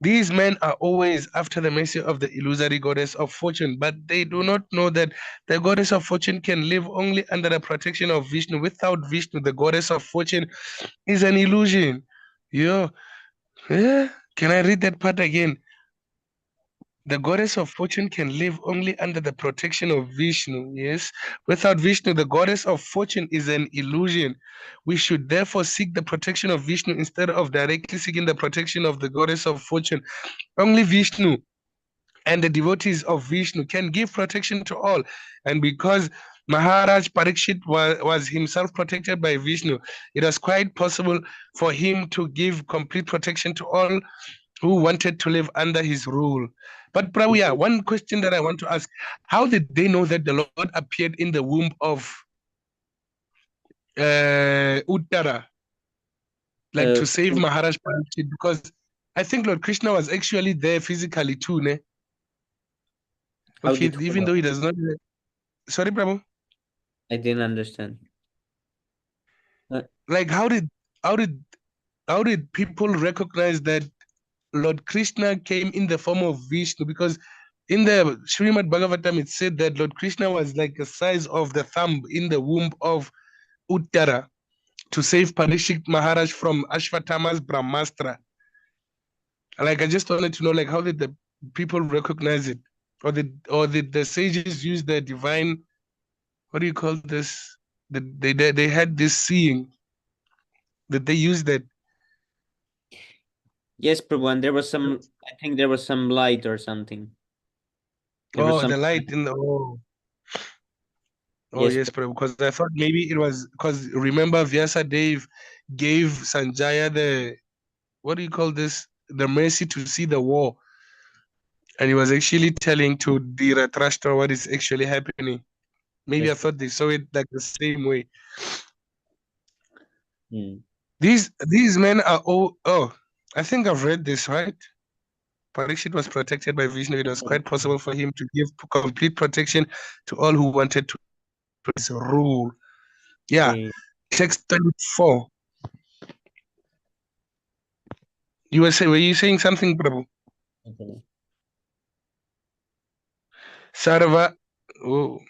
These men are always after the mercy of the illusory goddess of fortune, but they do not know that the goddess of fortune can live only under the protection of Vishnu. Without Vishnu, the goddess of fortune is an illusion. Yeah. Can I read that part again? The goddess of fortune can live only under the protection of Vishnu. Yes. Without Vishnu, the goddess of fortune is an illusion. We should therefore seek the protection of Vishnu instead of directly seeking the protection of the goddess of fortune. Only Vishnu and the devotees of Vishnu can give protection to all. And because Maharaj Parikshit was himself protected by Vishnu, it was quite possible for him to give complete protection to all who wanted to live under his rule. But Pravuya, one question that I want to ask, how did they know that the Lord appeared in the womb of Uttara, like to save Maharaj Parikshit? Because I think Lord Krishna was actually there physically too, ne? Okay, even though he does not. Sorry, Prabhu. I didn't understand. Like, how did people recognize that Lord Krishna came in the form of Vishnu? Because in the Śrīmad-Bhāgavatam, it said that Lord Krishna was like the size of the thumb in the womb of Uttara to save Parikshit Maharaj from Ashwatthama's Brahmastra. Like, I just wanted to know, like, how did the people recognize it? Or did the sages use the divine, what do you call this? They had this seeing. Did they use that? Yes, Prabhu, and there was some, I think there was some light or something. The light in the, yes, Prabhu, because I thought maybe it was, because remember Vyasadeva gave Sanjaya the, what do you call this? The mercy to see the war. And he was actually telling to Dhritarashtra what is actually happening. Maybe I thought they saw it like the same way. These men are all, I think I've read this, right? Parikshit was protected by Vishnu. It was quite possible for him to give complete protection to all who wanted to rule. Yeah. Text 24. Were you saying something, Prabhu? Okay. Sarva. Oh.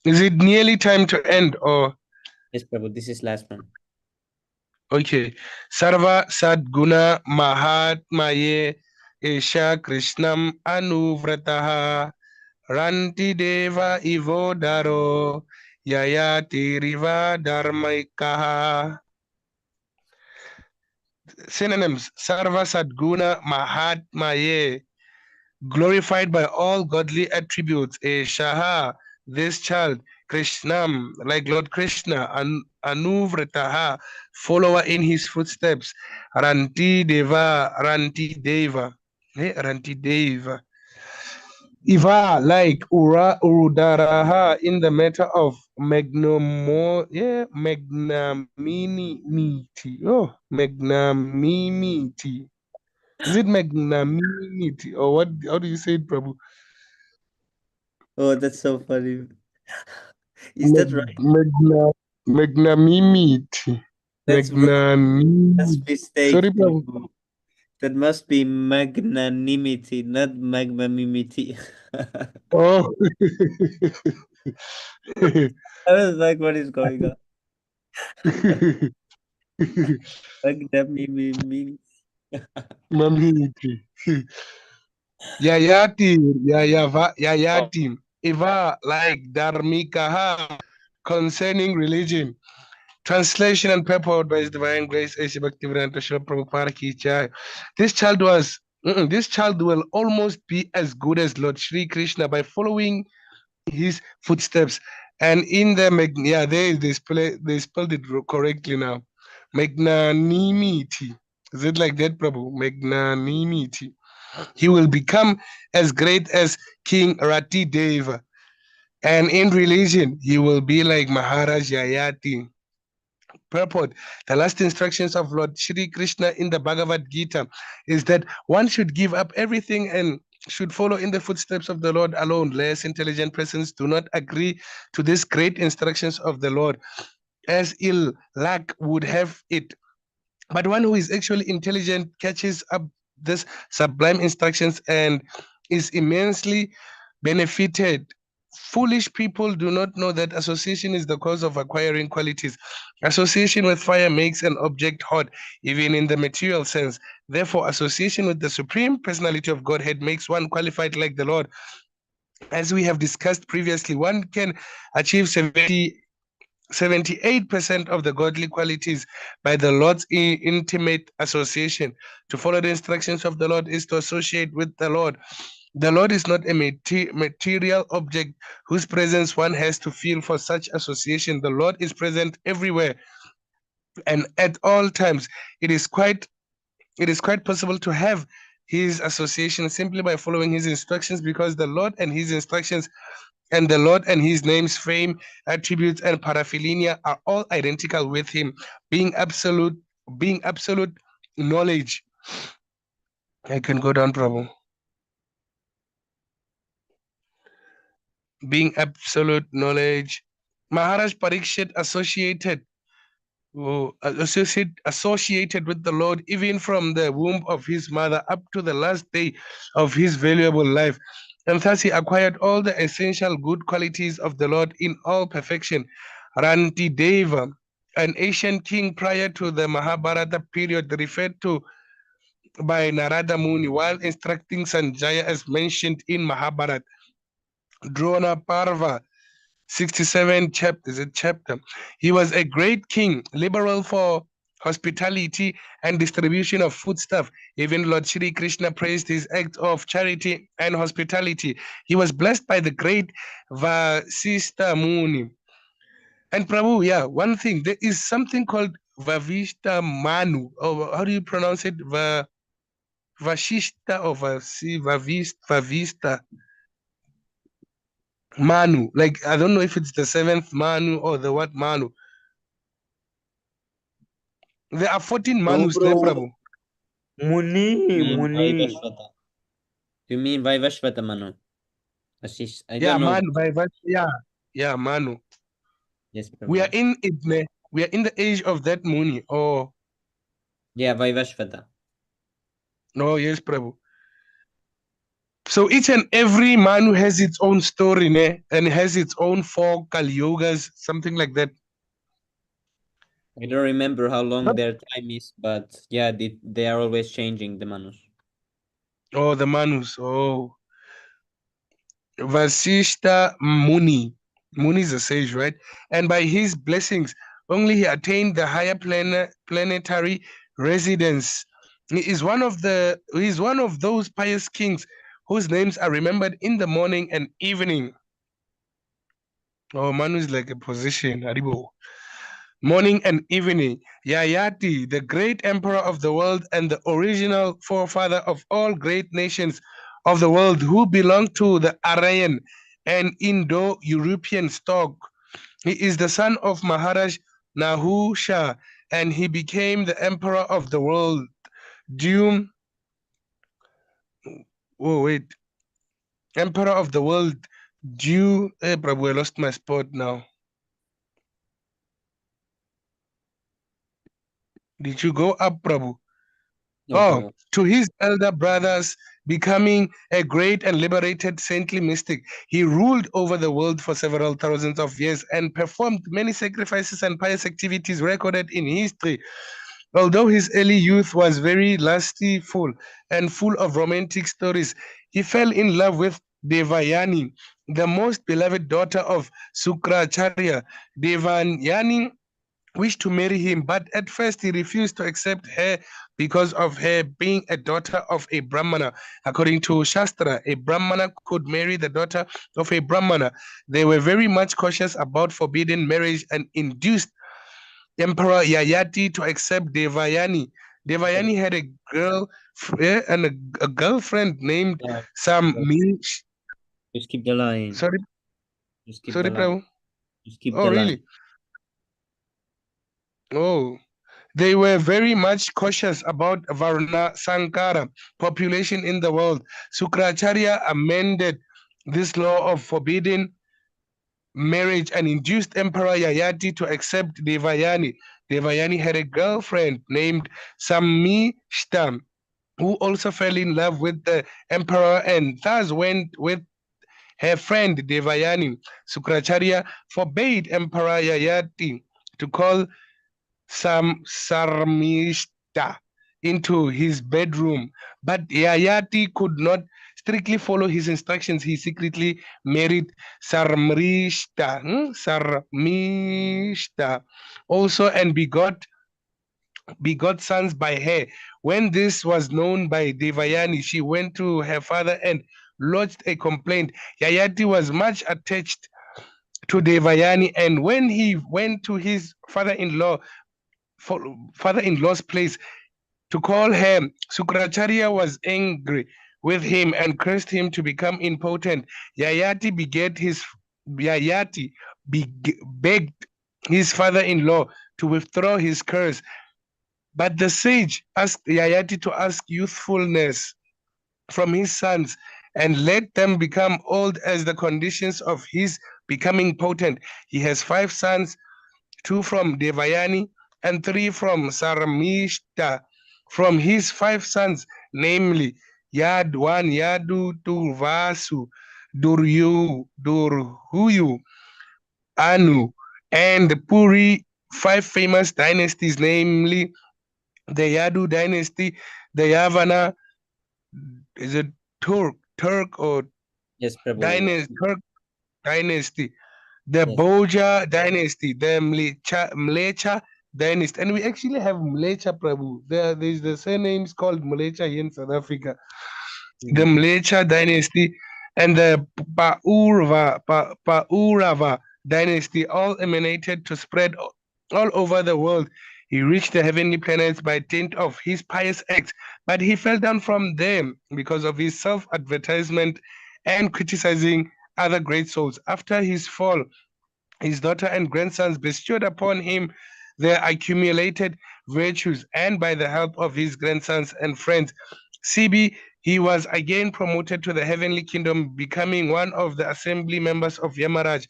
Is it nearly time to end, or? Yes, Prabhu, this is last one. Okay. Sarva Sadguna Mahatmaye Esha Krishnam Anuvrataha Ranti Deva Ivodaro Yayati Riva Dharmaikaha. Synonyms: Sarva Sadguna Mahatmaye, glorified by all godly attributes. Eshaha, this child. Krishnam, like Lord Krishna. Anuvrataha, follower in his footsteps. Ranti Deva, Ranti Deva. Ranti Deva. Iva, like Urudaraha, in the matter of magnanimity. Oh, magnanimity. Is it magnanimity or what? How do you say it, Prabhu? Oh, that's so funny. Is that right? Magnanimity. That's wrong. That's mistake. Sorry, Prabhu. That must be magnanimity, not magnanimity. Oh. I was like, what is going on? Magnanimity. Mamiti. Yayatim. Eva like Dharmikaha concerning religion. Translation and purport by His Divine Grace A.C. Bhaktivedanta Srila Prabhupada Ki Jai. This child will almost be as good as Lord Shri Krishna by following his footsteps. And in the they spelled it correctly now. Magnanimity. Is it like that, Prabhu? Magnanimity. He will become as great as King Rati Deva. And in religion, he will be like Maharaj Yayati. Purport. The last instructions of Lord Shri Krishna in the Bhagavad Gita is that one should give up everything and should follow in the footsteps of the Lord alone. Less intelligent persons do not agree to these great instructions of the Lord, as ill luck would have it. But one who is actually intelligent catches up this sublime instructions and is immensely benefited. Foolish people do not know that association is the cause of acquiring qualities. Association with fire makes an object hot, even in the material sense. Therefore, association with the Supreme Personality of Godhead makes one qualified like the Lord. As we have discussed previously, one can achieve 78% of the godly qualities by the Lord's intimate association. To follow the instructions of the Lord is to associate with the Lord. The Lord is not a material object whose presence one has to feel for such association. The Lord is present everywhere and at all times. It is quite possible to have his association simply by following his instructions, because the Lord and his instructions and the Lord and his name's fame, attributes, and paraphernalia are all identical with him, being absolute knowledge. I can go down, Prabhu. Being absolute knowledge. Maharaj Parikshit associated with the Lord even from the womb of his mother up to the last day of his valuable life. And thus he acquired all the essential good qualities of the Lord in all perfection. Ranti Deva, an ancient king prior to the Mahabharata period, referred to by Narada Muni while instructing Sanjaya as mentioned in Mahabharata. Drona Parva, 67 chapter. He was a great king, liberal for hospitality and distribution of foodstuff. Even Lord Shri Krishna praised his act of charity and hospitality. He was blessed by the great Vasista Muni. And Prabhu, yeah, one thing, there is something called Vavishta Manu. Or how do you pronounce it? Vashishta or Vavista Manu. Like, I don't know if it's the seventh Manu or the what Manu. There are 14 Manus, ne, Prabhu? Muni. Vaivashvata. You mean Vaivashvata Manu? Ashish, I Yeah, don't know. Manu. Yeah, Manu. Yes, We are Prabhu. in it, ne? We are in the age of that Muni. Oh, Yeah, Vaivashvata. no, yes, Prabhu. So each and every Manu has its own story, ne? And has its own four Kali Yogas, something like that. I don't remember how long their time is, but yeah, they are always changing the Manus. Oh, the Manus. Oh. Vasishta Muni. Muni is a sage, right? And by his blessings, only he attained the higher planetary residence. He is one of those pious kings whose names are remembered in the morning and evening. Oh, Manu is like a position, Haribo. Morning and evening. Yayati, the great emperor of the world and the original forefather of all great nations of the world who belong to the Aryan and Indo-European stock. He is the son of Maharaj Nahusha, and he became the emperor of the world. Doom. Oh, wait. Emperor of the world. Prabhu, I lost my spot now. Did you go up, Prabhu? No, Oh, Prabhu. to his elder brothers, becoming a great and liberated saintly mystic. He ruled over the world for several thousands of years and performed many sacrifices and pious activities recorded in history. Although his early youth was very lustful and full of romantic stories, he fell in love with Devayani, the most beloved daughter of Sukracharya. Devayani wished to marry him, but at first he refused to accept her because of her being a daughter of a Brahmana. According to Shastra, a Brahmana could marry the daughter of a Brahmana. They were very much cautious about forbidden marriage and induced Emperor Yayati to accept Devayani. Devayani had a girl and a girlfriend named Yeah, Sammi. you skip the line. Sorry, You skip sorry, the line. Prabhu. You skip Oh, the line. really? Oh. They were very much cautious about Varna Sankara population in the world. Sukracharya amended this law of forbidding marriage and induced Emperor Yayati to accept Devayani. Devayani had a girlfriend named Samishta, who also fell in love with the emperor and thus went with her friend Devayani. Sukracharya forbade Emperor Yayati to call Sarmishta into his bedroom, but Yayati could not strictly follow his instructions. He secretly married Sarmishta also and begot sons by her. When this was known by Devayani, she went to her father and lodged a complaint. Yayati was much attached to Devayani, and when he went to his father-in-law's place to call her, Sukracharya was angry with him and cursed him to become impotent. Yayati begged his father-in-law to withdraw his curse, but the sage asked Yayati to ask youthfulness from his sons and let them become old as the conditions of his becoming potent. He has 5 sons, 2 from Devayani and 3 from Saramishta. From his 5 sons, namely Yadu, Turvasu, Durhuyu, Anu, and Puri, 5 famous dynasties, namely the Yadu dynasty, the Yavana, is it Turk or Yes, Prabhu. Turk dynasty, the Yes. Boja dynasty, the Mlecha dynasty, and we actually have Mlecha Prabhu. There's the surnames called Mlecha here in South Africa. The Mlecha dynasty and the Paurava dynasty all emanated to spread all over the world. He reached the heavenly planets by dint of his pious acts, but he fell down from them because of his self-advertisement and criticizing other great souls. After his fall, his daughter and grandsons bestowed upon him their accumulated virtues, and by the help of his grandsons and friends, CB, he was again promoted to the heavenly kingdom, becoming one of the assembly members of Yamaraj,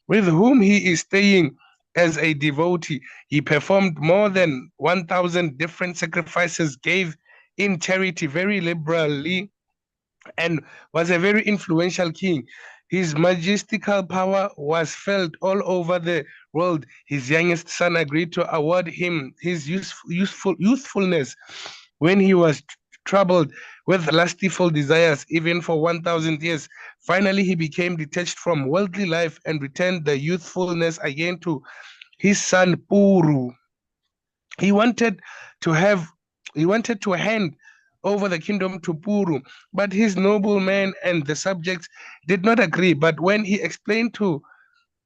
with whom he is staying as a devotee. He performed more than 1,000 different sacrifices, gave in charity very liberally, and was a very influential king. His majestical power was felt all over the world. His youngest son agreed to award him his youthfulness when he was troubled with lustful desires, even for 1,000 years. Finally, he became detached from worldly life and returned the youthfulness again to his son Puru. He wanted to hand over the kingdom to Puru, but his noblemen and the subjects did not agree. But when he explained to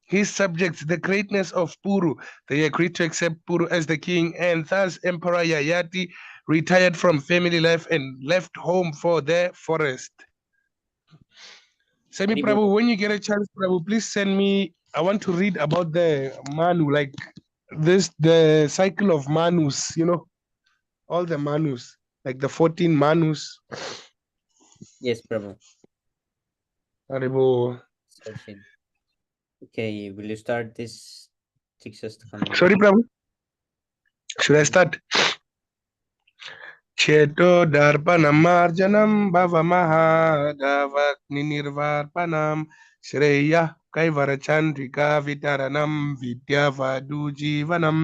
his subjects the greatness of Puru, they agreed to accept Puru as the king, and thus Emperor Yayati retired from family life and left home for the forest. Semi Prabhu, when you get a chance, Prabhu, please send me. I want to read about the Manu, like the cycle of Manus, all the Manus, like the 14 Manus. Yes, Prabhu. Haribo. Searching. Okay, will you start this? Sorry, Prabhu. Should I start? Cheto darpanam marjanam bhavamaha nirvarpanam shreya kaivarachandrika vitaranam vidyavadu jivanam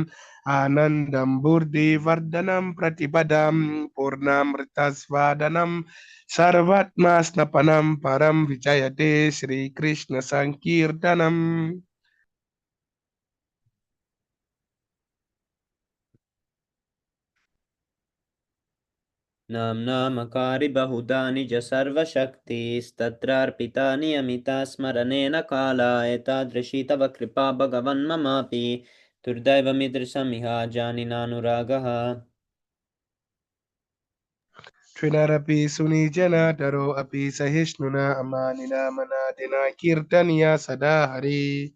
anandam burdi vardhanam pratipadam purnamritasvadanam sarvatmasnapanam param vichayate Shri Krishna Sankirtanam. नाम्नामकारि बहुधा निज सर्वशक्तिस्तत्रार्पितानि अमिता स्मरणेन कालाय तादृशी तव कृपा भगवन् ममापि दुर्दैवमिदृशमिहा जानिनानुरागः Trinarapi sunijana taro api sahishnuna amanina manadina kirtaniya sada hari.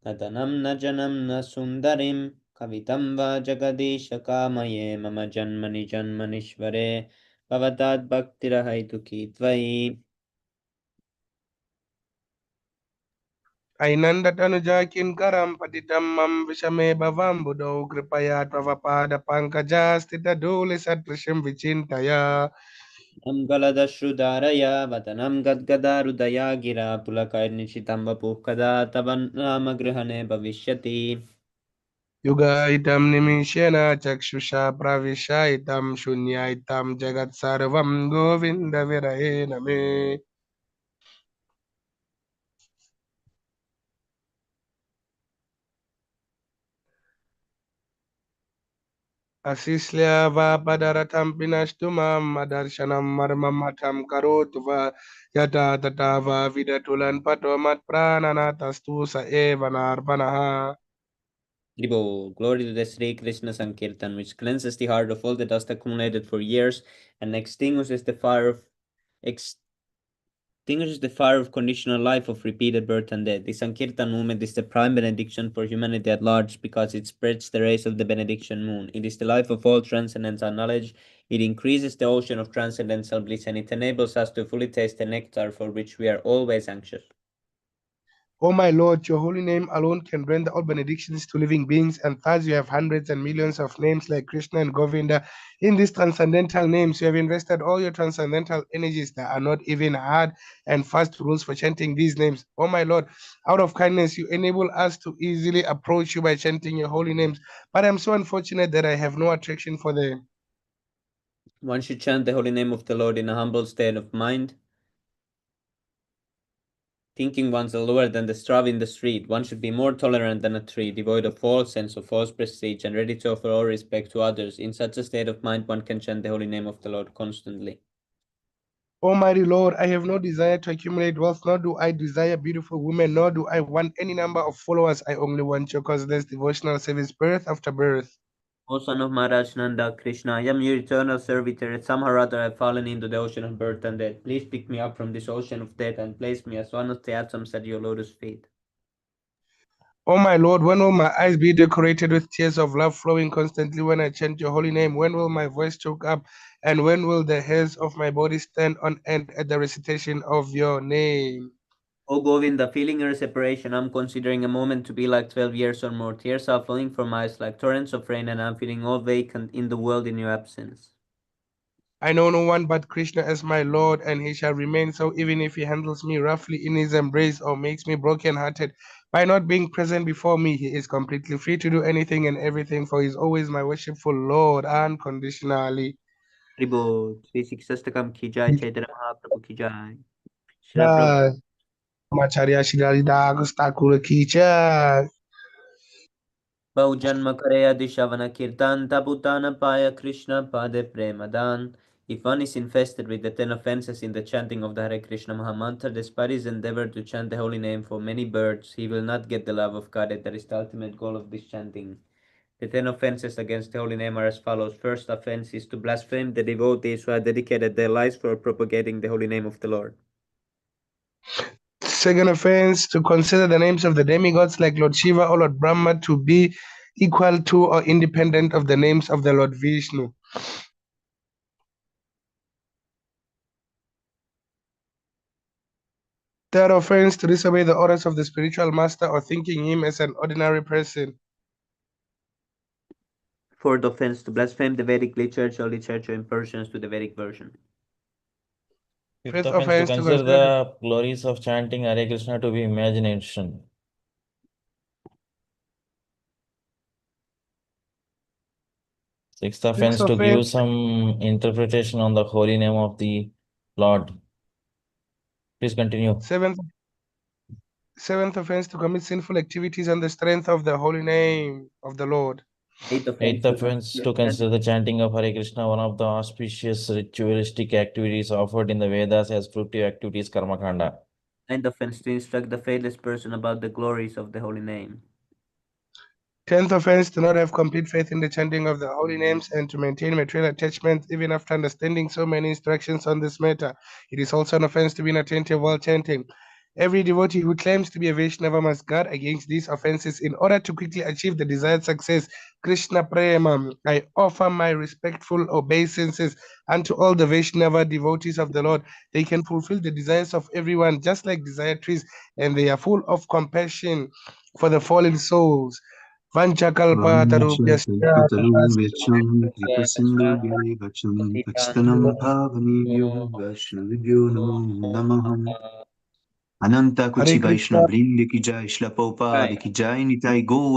नतनं न जनं न सुन्दरीं कवितं वा जगदीश कामये मम जन्मनि जन्मनीश्वरे भवताद्भक्तिरहैतुकी त्वयि Ainanda tanuja kinkaram patitam mam vishame bhavam budo kripaya tvavapada pankaja stita dole satrishim vichintaya. तं गलदश्रुधारया वदनं गद्गदारुदया गिरा पुलकैर्निशितं वपुः कदा तव नामगृहणे भविष्यति Yuga itam nimishena chakshusha pravisha itam shunya itam jagat sarvam govinda virahe name. Asislia va padaratam pinashtumam madarshanam marmamatam karotva yata tatava vidatulan patomat prananatastu sa evanarbanaha. Gribo, glory to the Sri Krishna Sankirtan, which cleanses the heart of all the dust accumulated for years and extinguishes the fire of conditional life of repeated birth and death. The Sankirtan movement is the prime benediction for humanity at large because it spreads the rays of the benediction moon. It is the life of all transcendental knowledge. It increases the ocean of transcendental bliss and it enables us to fully taste the nectar for which we are always anxious. O my Lord, your holy name alone can render all benedictions to living beings, and thus you have hundreds and millions of names like Krishna and Govinda. In these transcendental names, you have invested all your transcendental energies that are not even hard and fast rules for chanting these names. O my Lord, out of kindness, you enable us to easily approach you by chanting your holy names. But I'm so unfortunate that I have no attraction for them. One should chant the holy name of the Lord in a humble state of mind, thinking oneself lower than the straw in the street. One should be more tolerant than a tree, devoid of all sense of false prestige, and ready to offer all respect to others. In such a state of mind, one can chant the holy name of the Lord constantly. Almighty Lord, I have no desire to accumulate wealth, nor do I desire beautiful women, nor do I want any number of followers. I only want your causeless devotional service birth after birth. O son of Maharaj Nanda, Krishna, I am your eternal servitor. Somehow or other I have fallen into the ocean of birth and death. Please pick me up from this ocean of death and place me as one of the atoms at your lotus feet. Oh my Lord, when will my eyes be decorated with tears of love flowing constantly when I chant your holy name? When will my voice choke up? And when will the hairs of my body stand on end at the recitation of your name? O Govinda, feeling your separation, I'm considering a moment to be like 12 years or more. Tears are flowing from my eyes like torrents of rain, and I'm feeling all vacant in the world in your absence. I know no one but Krishna as my Lord, and he shall remain so even if he handles me roughly in his embrace or makes me broken-hearted. By not being present before me, he is completely free to do anything and everything, for he is always my worshipful Lord unconditionally. Ribo, Sri Siksastakam ki jai, Chaitanya Mahaprabhu ki jai. Srila Prabhu. Jai. Macharya Shri Dagus Thakur ki jai. बहुजन्म करे अधिशवन कीर्तन तबुतान पाया Krishna pade premadan. If one is infested with the 10 offenses in the chanting of the Hare Krishna Mahamantra, despite his endeavor to chant the holy name for many births, he will not get the love of God. That is the ultimate goal of this chanting. The 10 offenses against the holy name are as follows. First offense is to blaspheme the devotees who have dedicated their lives for propagating the holy name of the Lord. Second offense, to consider the names of the demigods like Lord Shiva or Lord Brahma to be equal to or independent of the names of the Lord Vishnu. Third offense, to disobey the orders of the spiritual master or thinking him as an ordinary person. Fourth offense, to blaspheme the Vedic Church, Holy Church, or impersions to the Vedic version. Fifth Fifth offense, to offense, to consider consider the glories of chanting Hare Krishna to be imagination. Sixth offense, to give offense, some interpretation on the holy name of the Lord. Please continue. seventh offense, to commit sinful activities on the strength of the holy name of the Lord. Eighth offense, to consider the chanting of Hare Krishna one of the auspicious ritualistic activities offered in the Vedas as fruitive activities, karma kanda. Ninth offense, to instruct the faithless person about the glories of the holy name. 10th offense, to not have complete faith in the chanting of the holy names and to maintain material attachment even after understanding so many instructions on this matter. It is also an offense to be inattentive while chanting. Every devotee who claims to be a Vaishnava must guard against these offenses in order to quickly achieve the desired success. Krishna Prema, I offer my respectful obeisances unto all the Vaishnava devotees of the Lord. They can fulfill the desires of everyone just like desire trees, and they are full of compassion for the fallen souls. Vanchakalpatarubhyascha Pachtanam Bhavanebhyo Vaishnavibhyo Namo Namaha. Ananta Kuchi Hare Krishna. Vaishnav Vrindi ki jai, Shla Prabhupada ki jai, Nitai Gaur